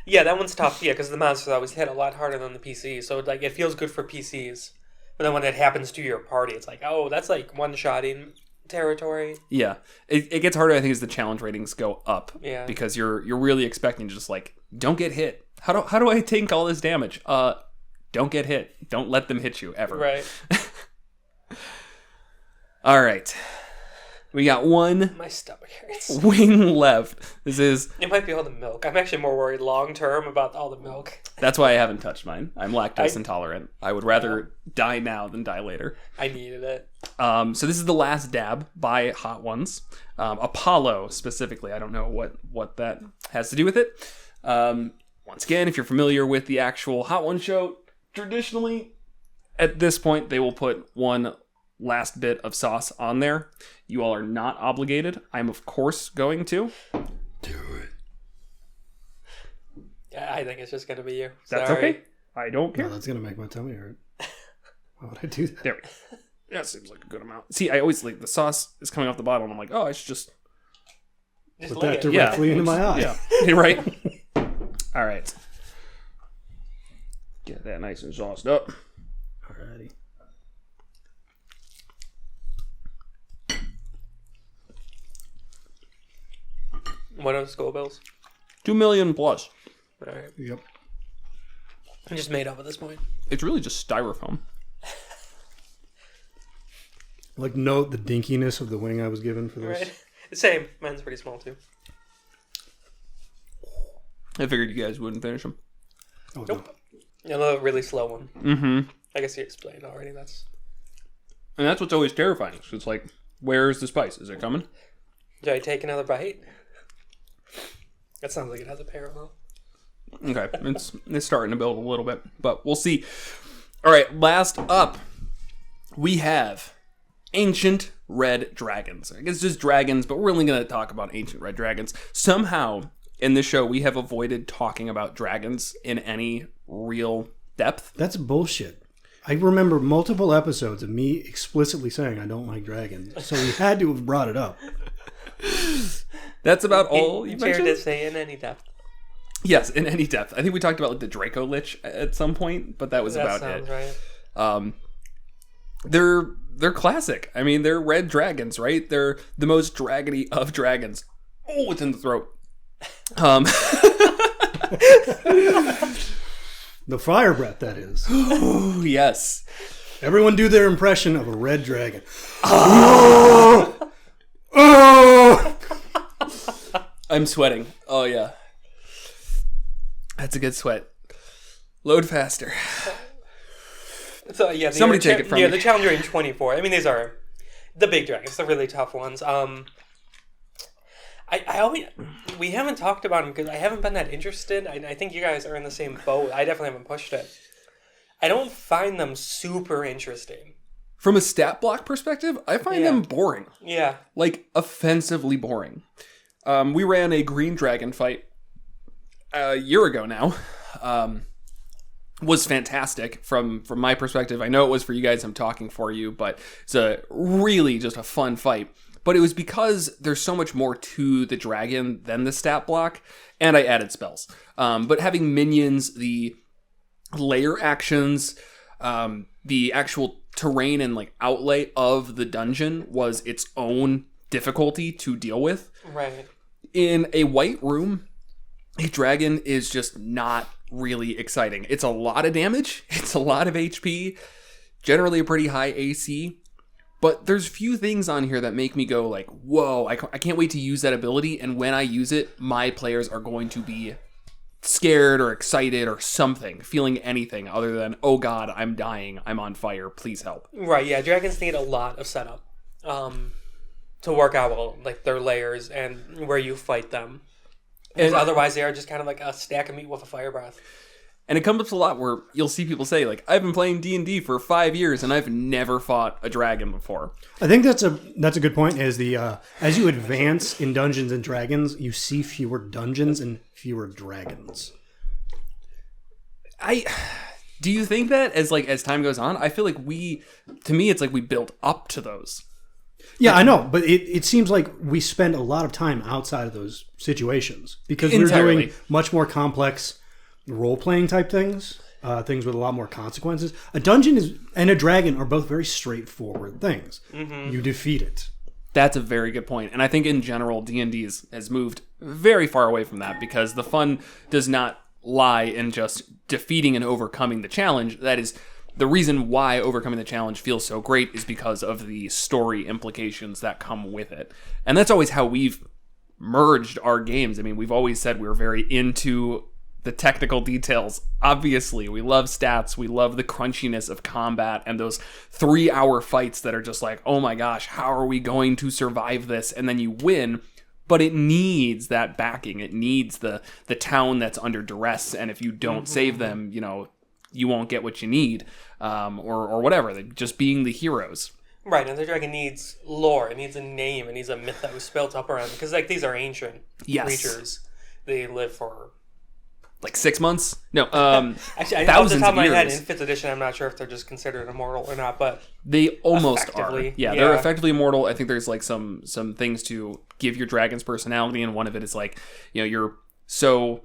that one's tough. Yeah, because the monsters always hit a lot harder than the PCs, so it feels good for PCs. But then when it happens to your party, it's that's one-shotting territory. Yeah, it gets harder, I think, as the challenge ratings go up. Yeah, because you're really expecting to just don't get hit. How do I take all this damage? Don't get hit. Don't let them hit you ever. Right. All right. We got one My stomach hurts. wing left. It might be all the milk. I'm actually more worried long term about all the milk. That's why I haven't touched mine. I'm lactose intolerant. I would rather die now than die later. I needed it. So this is the last dab by Hot Ones. Apollo, specifically. I don't know what that has to do with it. Once again, if you're familiar with the actual Hot Ones show, traditionally, at this point, they will put one last bit of sauce on there. You all are not obligated. I'm, of course, going to. Do it. Yeah, I think it's just going to be you. That's Sorry. okay. I don't care. No, that's going to make my tummy hurt. Why would I do that? There we go. That seems like a good amount. See, I always like the sauce is coming off the bottle, and I'm like, oh, I should just Just Put lick that it. directly into my eye. Yeah, you're right. All right. Get that nice and sauced up. Alrighty. What are the Scovilles? 2 million plus. All right. Yep. I'm just made up at this point. It's really just styrofoam. Like, note the dinkiness of the wing I was given for this. Right. Same. Mine's pretty small too. I figured you guys wouldn't finish them. Oh, Nope. Another really slow one. Mm-hmm. I guess you explained already. That's. And that's what's always terrifying. So it's like, where's the spice? Is it coming? Should I take another bite? That sounds like it has a parallel. Okay, it's starting to build a little bit, but we'll see. All right, last up, we have ancient red dragons. I guess just dragons, but we're only going to talk about ancient red dragons. Somehow, in this show, we have avoided talking about dragons in any real depth. That's bullshit. I remember multiple episodes of me explicitly saying I don't like dragons, so we had to have brought it up. That's about all you Jared mentioned? did say in any depth. Yes, in any depth. I think we talked about like the Draco Lich at some point, but that was That about sounds it. right. They're classic. I mean, they're red dragons, right? They're the most dragony of dragons. Oh, it's in the throat. The fire breath, that is. Oh, yes. Everyone do their impression of a red dragon. Oh! Oh! I'm sweating. Oh, yeah. That's a good sweat. Load faster. So yeah, Somebody take it from me. me. The Challenger in 24. I mean, these are the big dragons, the really tough ones. I always we haven't talked about them because I haven't been that interested. I think you guys are in the same boat. I definitely haven't pushed it. I don't find them super interesting. From a stat block perspective, I find them boring. Yeah. Like, offensively boring. We ran a green dragon fight a year ago now. Was fantastic from my perspective. I know it was for you guys. I'm talking for you, but it's a really just a fun fight. But it was because there's so much more to the dragon than the stat block, and I added spells. But having minions, the layer actions, the actual terrain and like outlay of the dungeon was its own difficulty to deal with. Right. In a white room, a dragon is just not really exciting. It's a lot of damage. It's a lot of HP. Generally a pretty high AC. But there's few things on here that make me go like, whoa, I can't wait to use that ability. And when I use it, my players are going to be scared or excited or something, feeling anything other than, oh god, I'm dying, I'm on fire, please help. Right, yeah, dragons need a lot of setup to work out well, like their layers and where you fight them. Because otherwise they are just kind of like a stack of meat with a fire breath. And it comes up a lot where you'll see people say, like, I've been playing D&D for 5 years and I've never fought a dragon before. I think that's a good point. Is the as you advance in Dungeons and Dragons, you see fewer dungeons and fewer dragons. Do you think that as time goes on? I feel like to me, it's like we build up to those. Yeah, I know, but it seems like we spend a lot of time outside of those situations because we're Entirely. doing much more complex role-playing type things, things with a lot more consequences. A dungeon and a dragon are both very straightforward things. Mm-hmm. You defeat it. That's a very good point. And I think in general, D&D has moved very far away from that because the fun does not lie in just defeating and overcoming the challenge. That is the reason why overcoming the challenge feels so great is because of the story implications that come with it. And that's always how we've merged our games. I mean, we've always said we're very into the technical details. Obviously, we love stats. We love the crunchiness of combat and those 3-hour fights that are just like, oh my gosh, how are we going to survive this? And then you win. But it needs that backing. It needs the town that's under duress. And if you don't save them, you know, you won't get what you need, or whatever. They're just being the heroes. Right, and the dragon needs lore. It needs a name. It needs a myth that was built up around it. Because, like, these are ancient creatures. They live for... Like 6 months? No, actually, thousands off the top of my years. head, in 5th edition, I'm not sure if they're just considered immortal or not, but... They almost are. Effectively, They're effectively immortal. I think there's, like, some things to give your dragon's personality, and one of it is, like, you know, you're so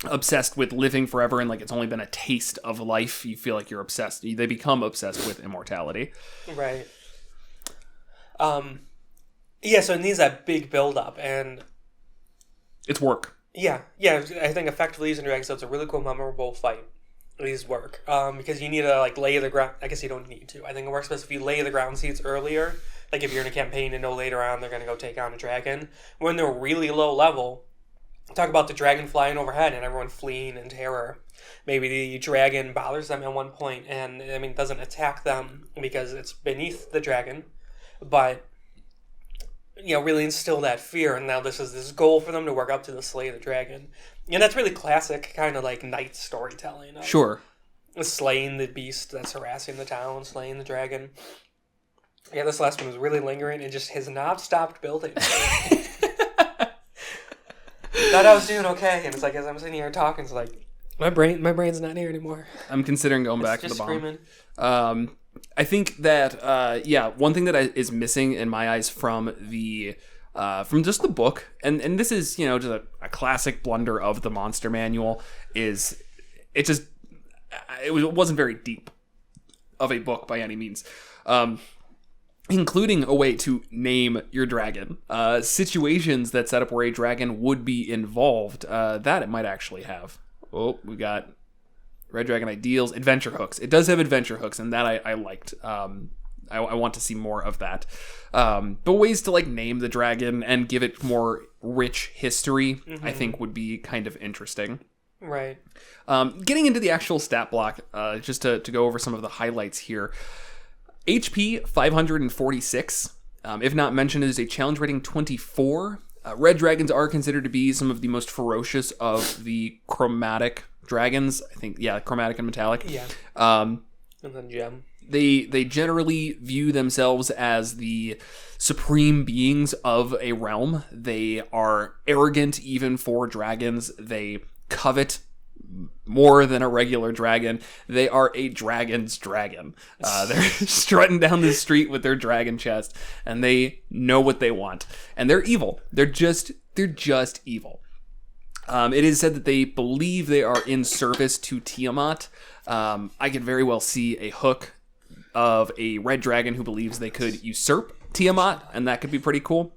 obsessed with living forever, and, like, it's only been a taste of life. You feel like you're obsessed. They become obsessed with immortality. Right. Yeah, so it needs that big build-up, and... It's work. Yeah, I think effectively using dragons, so it's a really cool, memorable fight. These work. Because you need to, like, lay the ground... I guess you don't need to. I think it works best if you lay the ground seeds earlier. Like, if you're in a campaign and know later on they're going to go take on a dragon. When they're really low level, talk about the dragon flying overhead and everyone fleeing in terror. Maybe the dragon bothers them at one point and, I mean, doesn't attack them because it's beneath the dragon. But... you know, really instill that fear, and now this is this goal for them to work up to the slay of the dragon. And that's really classic kind of like knight storytelling. Sure. Slaying the beast that's harassing the town, slaying the dragon. Yeah, this last one was really lingering and just has not stopped building. Thought I was doing okay, and it's like as I'm sitting here talking, it's like my brain's not here anymore. I'm considering going back to the just bomb. Screaming. I think that one thing that is missing in my eyes from the from just the book, and this is, you know, just a classic blunder of the monster manual, is it wasn't very deep of a book by any means, including a way to name your dragon, situations that set up where a dragon would be involved, that it might actually have. Oh, we got Red Dragon Ideals, adventure hooks. It does have adventure hooks, and that I liked. I want to see more of that. But ways to, like, name the dragon and give it more rich history, I think would be kind of interesting. Right. Getting into the actual stat block, just to go over some of the highlights here. HP 546. If not mentioned, is a challenge rating 24. Red dragons are considered to be some of the most ferocious of the chromatic dragons. I think, chromatic and metallic. Yeah. And then gem. They generally view themselves as the supreme beings of a realm. They are arrogant even for dragons. They covet more than a regular dragon. They are a dragon's dragon. They're strutting down the street with their dragon chest, and they know what they want. And they're evil. They're just evil. It is said that they believe they are in service to Tiamat. I could very well see a hook of a red dragon who believes they could usurp Tiamat, and that could be pretty cool.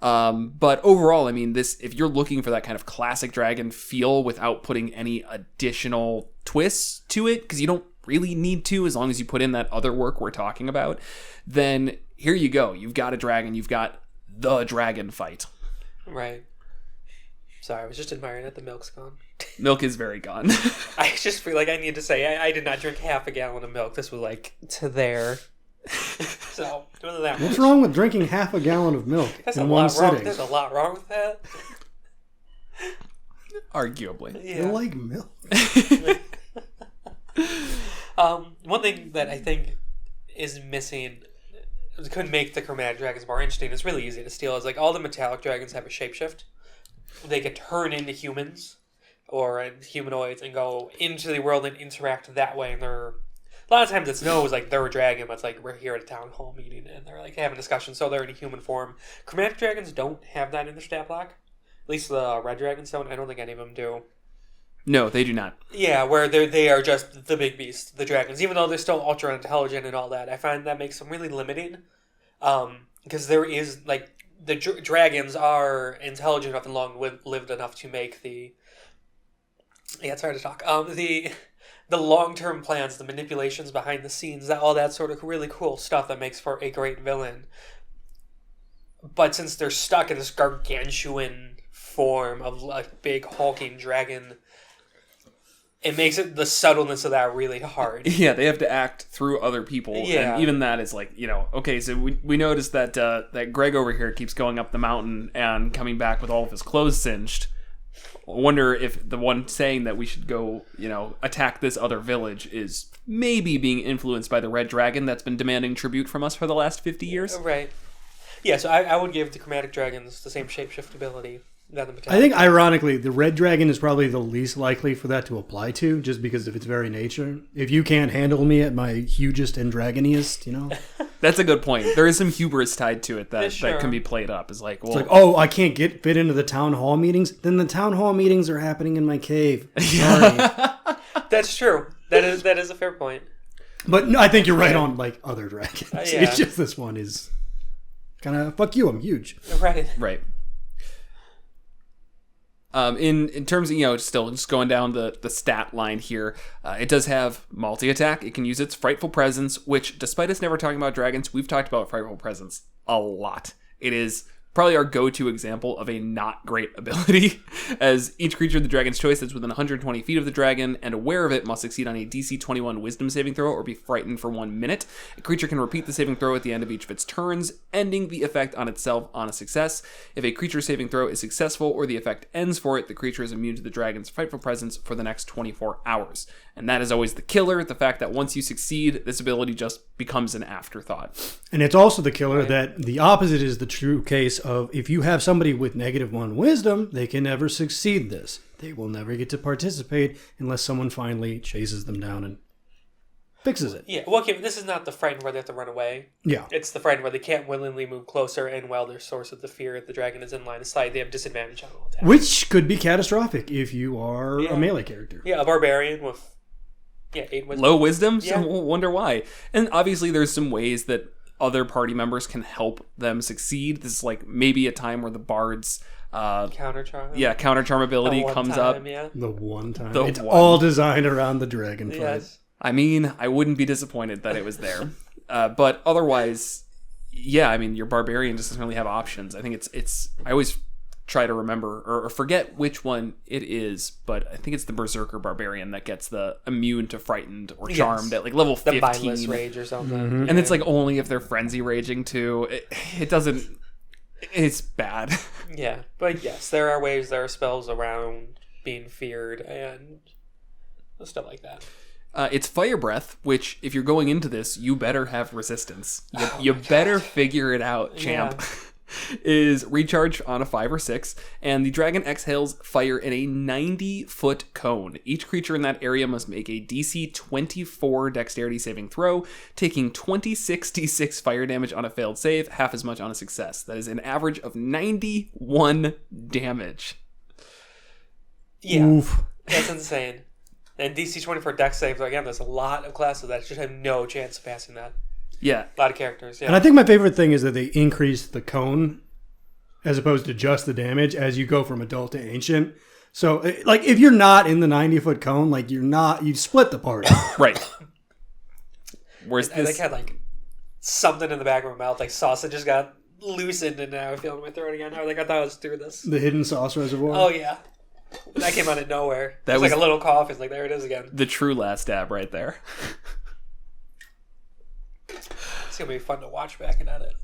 But overall, I mean, if you're looking for that kind of classic dragon feel without putting any additional twists to it, because you don't really need to as long as you put in that other work we're talking about, then here you go. You've got a dragon. You've got the dragon fight. Right. Sorry, I was just admiring that the milk's gone. Milk is very gone. I just feel like I need to say I did not drink half a gallon of milk. This was like to there. So, doing that. What's wrong with drinking half a gallon of milk in one sitting? There's a lot wrong with that. Arguably. Yeah. You like milk. One thing that I think is missing, could make the chromatic dragons more interesting, it's really easy to steal, is like all the metallic dragons have a shapeshift. They can turn into humans or humanoids and go into the world and interact that way. And they're, a lot of times it's like they're a dragon, but it's like we're here at a town hall meeting and they're like having a discussion, so they're in a human form. Chromatic dragons don't have that in their stat block. At least the red dragons don't. I don't think any of them do. No, they do not. Yeah, where they are just the big beast, the dragons, even though they're still ultra intelligent and all that. I find that makes them really limiting, because there is like the dragons are intelligent enough and long-lived enough to make the Yeah, it's hard to talk. The long-term plans, the manipulations behind the scenes, all that sort of really cool stuff that makes for a great villain. But since they're stuck in this gargantuan form of a big hulking dragon, it makes the subtleness of that really hard. Yeah, they have to act through other people. Yeah. And even that is like, okay, so we noticed that that Greg over here keeps going up the mountain and coming back with all of his clothes singed. I wonder if the one saying that we should go, attack this other village is maybe being influenced by the Red Dragon that's been demanding tribute from us for the last 50 years. Right. Yeah, so I would give the chromatic dragons the same shapeshift ability that the metallic. I think, ironically, the red dragon is probably the least likely for that to apply to, just because of its very nature. If you can't handle me at my hugest and dragoniest, That's a good point. There is some hubris tied to it that Sure. can be played up. It's like, well, It's like, oh, I can't fit into the town hall meetings. Then the town hall meetings are happening in my cave. Sorry. That's true. That is a fair point. But no, I think you're right on, like, other dragons. Yeah. It's just this one is kind of, fuck you, I'm huge. Right. right. In terms of, still just going down the stat line here, it does have multi-attack. It can use its Frightful Presence, which, despite us never talking about dragons, we've talked about Frightful Presence a lot. It is probably our go-to example of a not great ability, as each creature of the dragon's choice that's within 120 feet of the dragon and aware of it must succeed on a DC 21 Wisdom saving throw or be frightened for 1 minute. A creature can repeat the saving throw at the end of each of its turns, ending the effect on itself on a success. If a creature saving throw is successful or the effect ends for it, the creature is immune to the dragon's Frightful Presence for the next 24 hours. And that is always the killer, the fact that once you succeed, this ability just becomes an afterthought. And it's also the killer that the opposite is the true case of if you have somebody with -1 wisdom, they can never succeed this. They will never get to participate unless someone finally chases them down and fixes it. Yeah, well, okay, this is not the frightened where they have to run away. Yeah. It's the frightened where they can't willingly move closer, and while their source of the fear, the dragon is in line of sight, they have disadvantage on all attacks. Which could be catastrophic if you are a melee character. Yeah, a barbarian with 8 wisdom. Low wisdom? Yeah. So we'll wonder why. And obviously there's some ways that other party members can help them succeed. This is like maybe a time where the bard's Counter charm. counter charm ability One comes time, up. Yeah. The one time. The It's one. all designed around the dragon fight. Yes. I mean, I wouldn't be disappointed that it was there. But otherwise, yeah, I mean, your barbarian just doesn't really have options. I think it's I always try to remember or forget which one it is, but I think it's the Berserker Barbarian that gets the immune to frightened or charmed at like level The 15. mindless rage or something. And it's like only if they're frenzy raging too. It doesn't. It's bad. Yeah, but yes, there are ways, there are spells around being feared and stuff like that. It's Fire Breath, which if you're going into this, you better have resistance. You better figure it out, champ. Yeah. Is recharge on a 5 or 6, and the dragon exhales fire in a 90-foot cone. Each creature in that area must make a DC 24 dexterity saving throw, taking 26d6 fire damage on a failed save, half as much on a success. That is an average of 91 damage. Yeah, Oof. that's insane. And DC 24 dex saves, again, there's a lot of classes that just have no chance of passing that. Yeah. A lot of characters, yeah. And I think my favorite thing is that they increase the cone as opposed to just the damage as you go from adult to ancient. So, like, if you're not in the 90-foot cone, like, you split the party. Right. Whereas I this... had like something in the back of my mouth, like sausage just got loosened and now I feel it in my throat again. I thought I was through this. The hidden sauce reservoir. Oh yeah, that came out of nowhere. That It was like was- a little cough. It's like there it is again. the true last stab right there. It's gonna be fun to watch back and edit.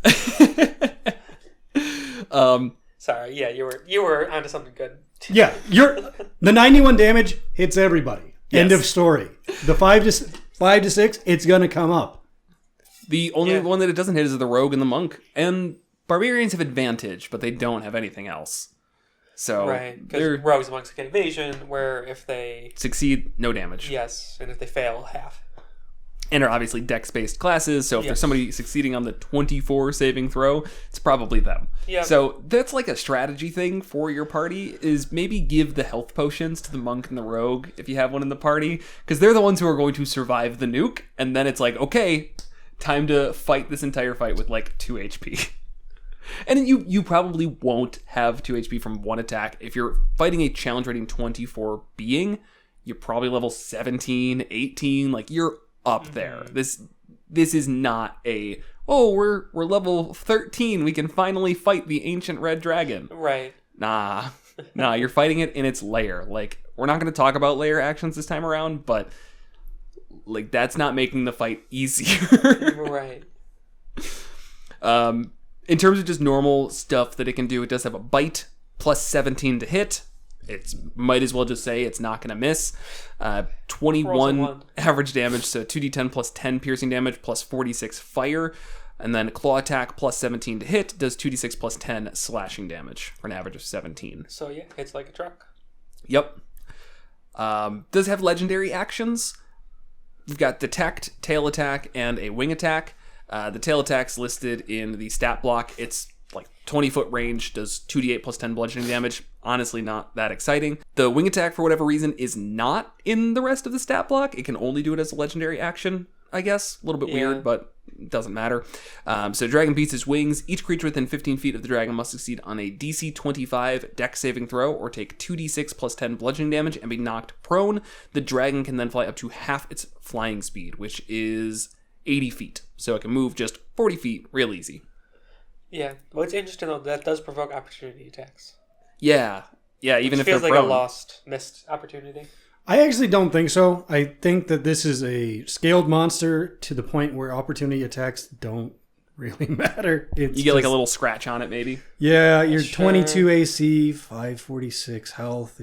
Sorry, yeah, you were onto something good. Yeah, the 91 damage hits everybody. End Yes. of story. The 5 to 6, it's gonna come up. The only Yeah. one that it doesn't hit is the rogue and the monk. And barbarians have advantage, but they don't have anything else. So Right, they're because rogues monks get evasion, where if they succeed, no damage. yes, and if they fail, half. And are obviously dex-based classes, so if Yes. there's somebody succeeding on the 24 saving throw, it's probably them. Yep. So that's like a strategy thing for your party, is maybe give the health potions to the monk and the rogue if you have one in the party, because they're the ones who are going to survive the nuke, and then it's like, okay, time to fight this entire fight with like 2 HP. And you probably won't have 2 HP from one attack. If you're fighting a challenge rating 24 being, you're probably level 17, 18. Like, you're up there. This is not a, oh, we're level 13. We can finally fight the ancient red dragon. Right. Nah, you're fighting it in its lair. Like, we're not going to talk about lair actions this time around, but, like, that's not making the fight easier. Right. In terms of just normal stuff that it can do, it does have a bite plus 17 to hit. It's might as well just say it's not going to miss. 21 average damage, so 2d10 plus 10 piercing damage plus 46 fire. And then claw attack plus 17 to hit does 2d6 plus 10 slashing damage for an average of 17. So yeah, it's like a truck. Yep. Does have legendary actions. You've got detect, tail attack, and a wing attack. The tail attack's listed in the stat block. It's like 20-foot range, does 2d8 plus 10 bludgeoning damage. Honestly, not that exciting. The wing attack, for whatever reason, is not in the rest of the stat block. It can only do it as a legendary action, I guess. A little bit weird, but it doesn't matter. So dragon beats his wings. Each creature within 15 feet of the dragon must succeed on a DC 25 dex saving throw or take 2d6 plus 10 bludgeoning damage and be knocked prone. The dragon can then fly up to half its flying speed, which is 80 feet. So it can move just 40 feet real easy. Yeah. What's interesting, though, that does provoke opportunity attacks. Yeah, even if feels they're like prone. missed opportunity. I actually don't think so. I think that this is a scaled monster to the point where opportunity attacks don't really matter. You get like a little scratch on it, maybe. Yeah, you're Sure. 22 AC, 546 health.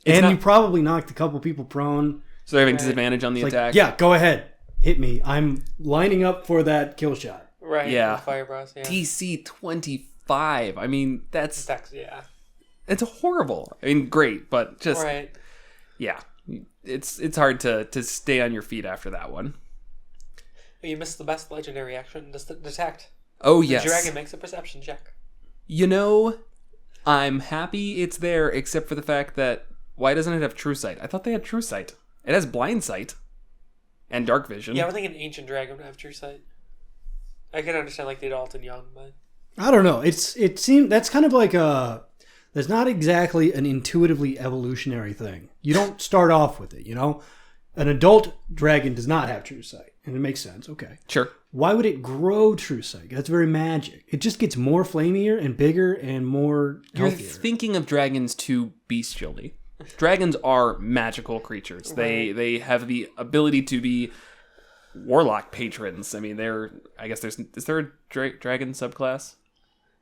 And not- you probably knocked a couple people prone. So they're having disadvantage on the Like, attack. yeah, go ahead. Hit me. I'm lining up for that kill shot. Right. Yeah. Fire bros, yeah. DC 25. I mean, that's Attacks, yeah. it's horrible. I mean, great, but just Right. yeah, it's hard to stay on your feet after that one. You missed the best legendary action, detect. Oh The yes, dragon makes a perception check. You know, I'm happy it's there, except for the fact that why doesn't it have true sight? I thought they had true sight. It has blind sight and dark vision. Yeah, I would think an ancient dragon would have true sight. I can understand like the adult and young, but I don't know. It seems that's kind of like that's not exactly an intuitively evolutionary thing. You don't start off with it, you know? An adult dragon does not have true sight, and it makes sense. Okay. Sure. Why would it grow true sight? That's very magic. It just gets more flamier and bigger and more You're healthier. thinking of dragons too bestially. Dragons are magical creatures. They have the ability to be warlock patrons. I mean, is there a dragon subclass?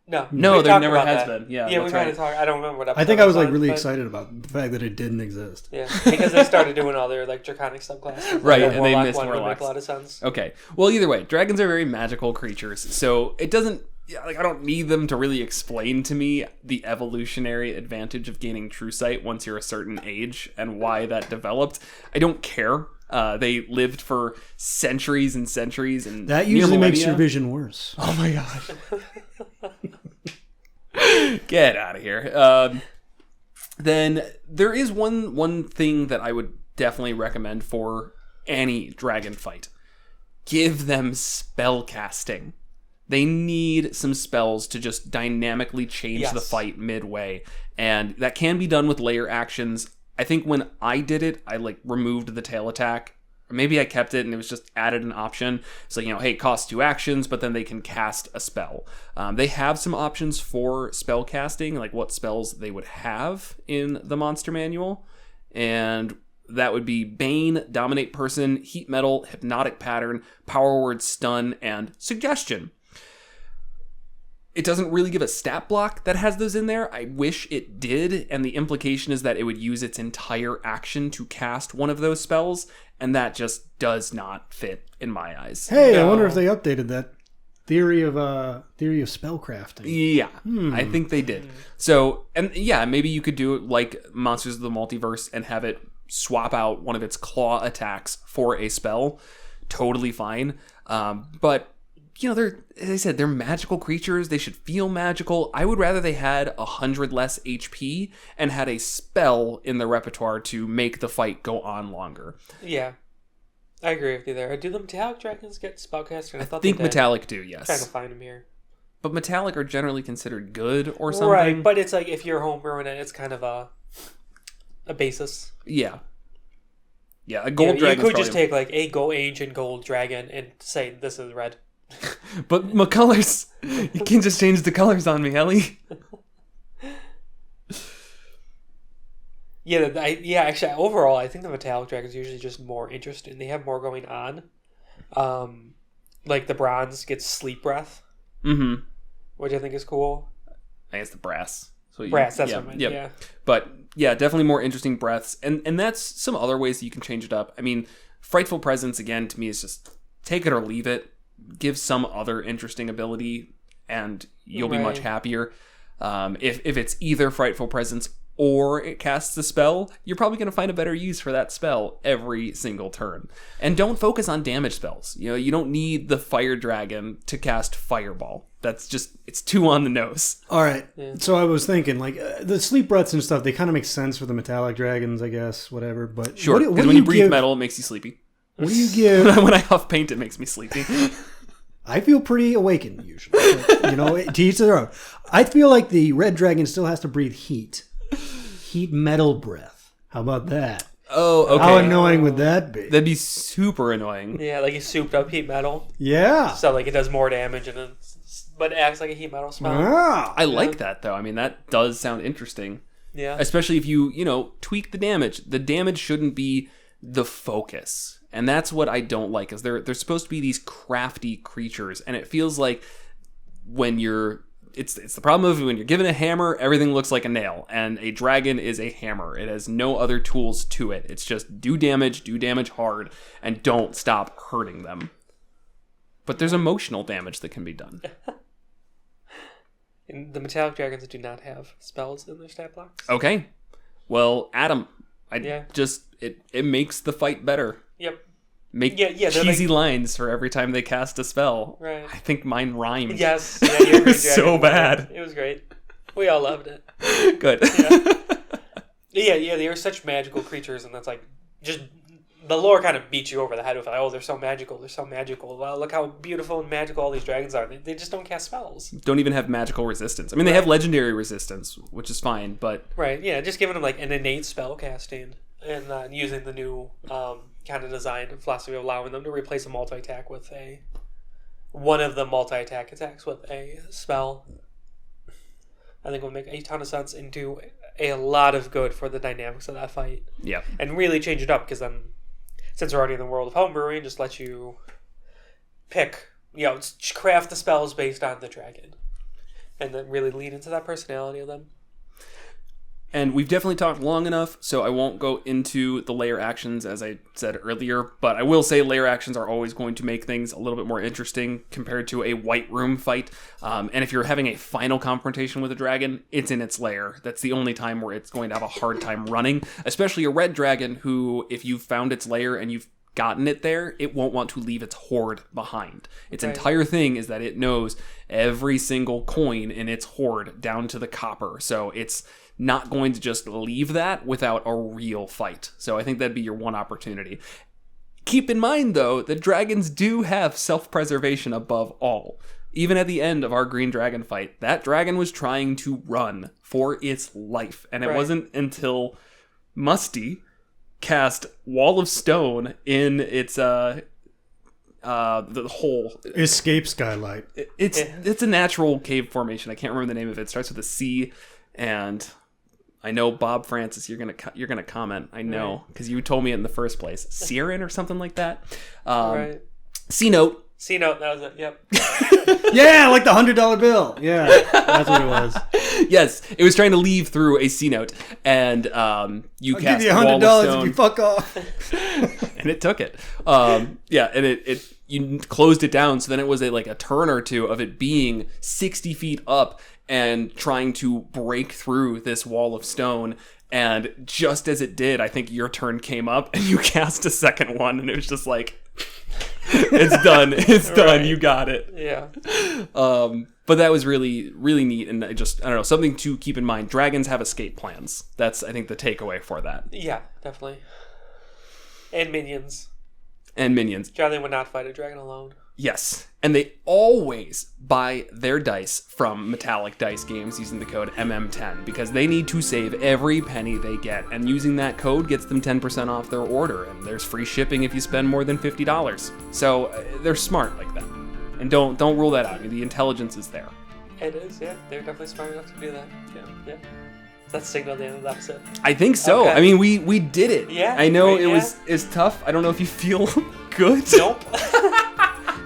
no, No, we've there talked never about has that. been. Yeah, Yeah, we that's might right. have talked. I don't remember what episode I think I was like on, really but- excited about the fact that it didn't exist. Yeah, because they started doing all their like draconic subclasses. Right, Like, and they Warlock missed one would make warlocks. a lot of sense. Okay. Well, either way, dragons are very magical creatures, so it doesn't. Yeah, like I don't need them to really explain to me the evolutionary advantage of gaining true sight once you're a certain age and why that developed. I don't care. They lived for centuries and centuries, and That near usually makes millennia. your vision worse. Oh my gosh! Get out of here. Then there is one thing that I would definitely recommend for any dragon fight. Give them spell casting. They need some spells to just dynamically change the fight midway. And that can be done with layer actions. I think when I did it, I like removed the tail attack. Or maybe I kept it and it was just added an option. So, hey, it costs 2 actions, but then they can cast a spell. They have some options for spell casting, like what spells they would have in the monster manual. And that would be Bane, Dominate Person, Heat Metal, Hypnotic Pattern, Power Word, Stun, and Suggestion. It doesn't really give a stat block that has those in there. I wish it did, and the implication is that it would use its entire action to cast one of those spells, and that just does not fit in my eyes. Hey, I No. wonder if they updated that theory of spellcrafting. Yeah, I think they did. So, and yeah, maybe you could do it like Monsters of the Multiverse and have it swap out one of its claw attacks for a spell. Totally fine. But they're, as I said, they're magical creatures. They should feel magical. I would rather they had 100 less HP and had a spell in the repertoire to make the fight go on longer. Yeah, I agree with you there. Do the metallic dragons get spellcasting? I thought think they did. metallic do, I'm trying yes. to find them here. But metallic are generally considered good or something. Right, but it's like if you're homebrewing it, it's kind of a basis. Yeah. Yeah, a gold dragon. You could just take like a ancient gold dragon and say this is red. But my colors, you can just change the colors on me, Ellie. Actually, overall, I think the metallic dragons are usually just more interesting. They have more going on. Like the bronze gets sleep breath, which I think is cool. I guess the brass. So brass, that's what I meant. Yeah. But yeah, definitely more interesting breaths, and that's some other ways that you can change it up. I mean, frightful presence again to me is just take it or leave it. Give some other interesting ability, and you'll be much happier. If it's either frightful presence or it casts a spell, you're probably going to find a better use for that spell every single turn. And don't focus on damage spells. You don't need the fire dragon to cast fireball. That's just, it's too on the nose. All right. Yeah. So I was thinking, like, the sleep breaths and stuff, they kind of make sense for the metallic dragons, I guess, whatever. But sure, because when you breathe metal, it makes you sleepy. What do you give? When I huff paint, it makes me sleepy. I feel pretty awakened, usually. But, to each their own. I feel like the red dragon still has to breathe heat. Heat metal breath. How about that? Oh, okay. How annoying would that be? That'd be super annoying. Yeah, like a souped up heat metal. Yeah. So like it does more damage but it acts like a heat metal spell. Ah. I like that, though. I mean, that does sound interesting. Yeah. Especially if you tweak the damage. The damage shouldn't be the focus. And that's what I don't like, is they're supposed to be these crafty creatures, and it feels like when you're it's the problem of when you're given a hammer, everything looks like a nail, and a dragon is a hammer. It has no other tools to it. It's just do damage hard, and don't stop hurting them. But there's emotional damage that can be done. And the metallic dragons do not have spells in their stat blocks. Okay. Well, Adam, it makes the fight better. Yep. Make cheesy lines for every time they cast a spell. Right. I think mine rhymed. Yes. Yeah, it was so bad. It was great. We all loved it. Good. Yeah, they are such magical creatures, and that's like, just, the lore kind of beats you over the head with, like, oh, they're so magical. Well, look how beautiful and magical all these dragons are. They just don't cast spells. Don't even have magical resistance. I mean, they have legendary resistance, which is fine, but... Right, yeah, just giving them, like, an innate spell casting, and using the new... kind of design philosophy of allowing them to replace a multi-attack with one of the multi-attack attacks with a spell. I think will make a ton of sense and do a lot of good for the dynamics of that fight. Yeah. And really change it up, because then, since we're already in the world of homebrewing, just let you pick, craft the spells based on the dragon. And then really lean into that personality of them. And we've definitely talked long enough, so I won't go into the layer actions as I said earlier, but I will say layer actions are always going to make things a little bit more interesting compared to a white room fight. And if you're having a final confrontation with a dragon, it's in its lair. That's the only time where it's going to have a hard time running, especially a red dragon who, if you've found its lair and you've gotten it there, it won't want to leave its hoard behind. Its entire thing is that it knows every single coin in its hoard down to the copper, so it's not going to just leave that without a real fight. So I think that'd be your one opportunity. Keep in mind, though, that dragons do have self-preservation above all. Even at the end of our green dragon fight, that dragon was trying to run for its life. And it wasn't until Musty cast Wall of Stone in its the hole. Escape Skylight. It's a natural cave formation. I can't remember the name of it. It starts with a C, and I know, Bob Francis, you're gonna comment. I know, because you told me it in the first place. Siren or something like that. Right. C-Note. C-Note, that was it, yep. Yeah, like the $100 bill. Yeah, that's what it was. Yes, it was trying to leave through a C-Note, and you I'll cast give you $100 if you fuck off. And it took it. And it you closed it down, so then it was a turn or two of it being 60 feet up and trying to break through this wall of stone. And just as it did, I think your turn came up and you cast a second one, and it was just like, it's done. It's done. You got it. Yeah. But that was really, really neat. And I don't know, something to keep in mind. Dragons have escape plans. That's, I think, the takeaway for that. Yeah, definitely. And minions. And minions. Charlie would not fight a dragon alone. Yes. And they always buy their dice from Metallic Dice Games using the code MM10 because they need to save every penny they get. And using that code gets them 10% off their order. And there's free shipping if you spend more than $50. So they're smart like that. And don't rule that out. I mean, the intelligence is there. It is, yeah. They're definitely smart enough to do that. Yeah. That's signal at the end of the episode. I think so. Okay. I mean, we did it. Yeah. I know right, it's tough. I don't know if you feel good. Nope.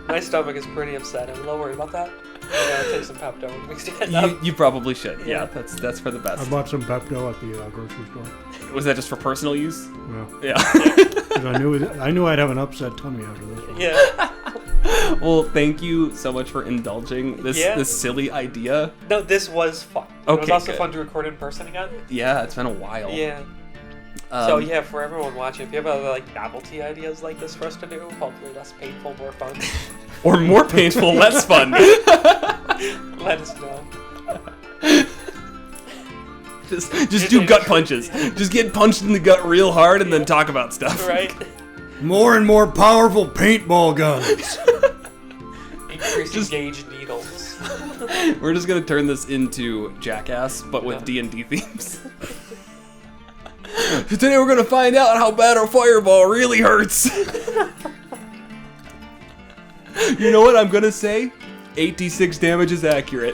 My stomach is pretty upset. I'm a little worried about that. I'm gonna take some Pepto when we stand up. You probably should. Yeah. That's for the best. I bought some Pepto at the grocery store. Was that just for personal use? Yeah. Yeah. 'Cause I knew I'd have an upset tummy after this one. Yeah. Well, thank you so much for indulging this silly idea. No, this was fun. Okay, it was also good. fun to record in person again. Yeah, it's been a while. Yeah. So yeah, for everyone watching, if you have other like novelty ideas like this for us to do, hopefully less painful, more fun, Or more painful, less fun. let us know. Just do gut punches. Just get punched in the gut real hard and then talk about stuff. Right? More and more powerful paintball guns. Increasing gauge needles. We're just gonna turn this into Jackass, but with D&D themes. Today we're gonna find out how bad a fireball really hurts. You know what I'm gonna say? 86 damage is accurate.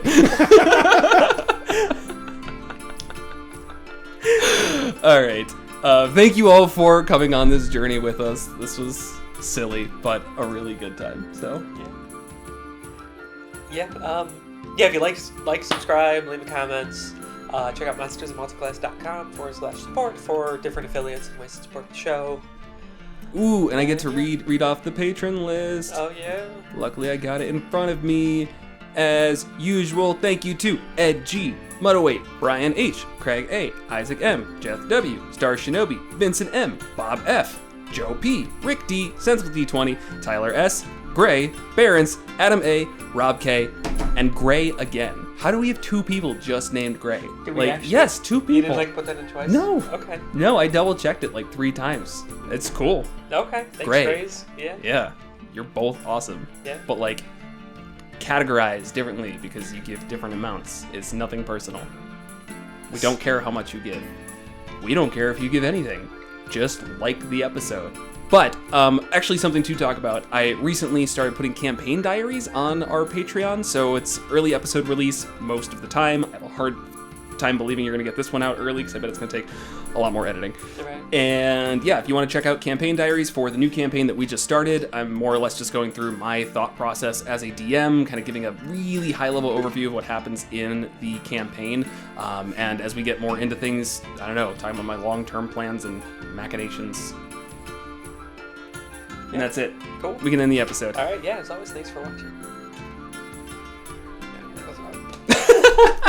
All right. Thank you all for coming on this journey with us. This was silly, but a really good time. So Yeah. If you like, subscribe, leave comments. Check out monstersandmulticlass.com/support for different affiliates and ways to support the show. ooh, and I get to read off the patron list. Oh yeah. Luckily, I got it in front of me. As usual, thank you to Ed G, Muddaweight, Brian H, Craig A, Isaac M, Jeff W, Star Shinobi, Vincent M, Bob F, Joe P, Rick D, Sensible D20, Tyler S, Gray, Barons, Adam A, Rob K, and Gray again. How do we have two people just named Gray? Did we actually? Yes, two people. You didn't put that in twice? No. Okay. No, I double checked it 3 times. It's cool. Okay. Thanks, Gray. Grays. Yeah. Yeah, you're both awesome. Yeah. But categorized differently because you give different amounts. It's nothing personal. We don't care how much you give. We don't care if you give anything. Just like the episode. But actually something to talk about. I recently started putting campaign diaries on our Patreon, so it's early episode release most of the time. I have a hard time believing you're going to get this one out early because I bet it's going to take a lot more editing. Right. And yeah, if you want to check out campaign diaries for the new campaign that we just started, I'm more or less just going through my thought process as a DM, kind of giving a really high-level overview of what happens in the campaign. And as we get more into things, I don't know, talking about my long-term plans and machinations. And that's it. Cool. We can end the episode. All right. Yeah. As always, thanks for watching. Yeah,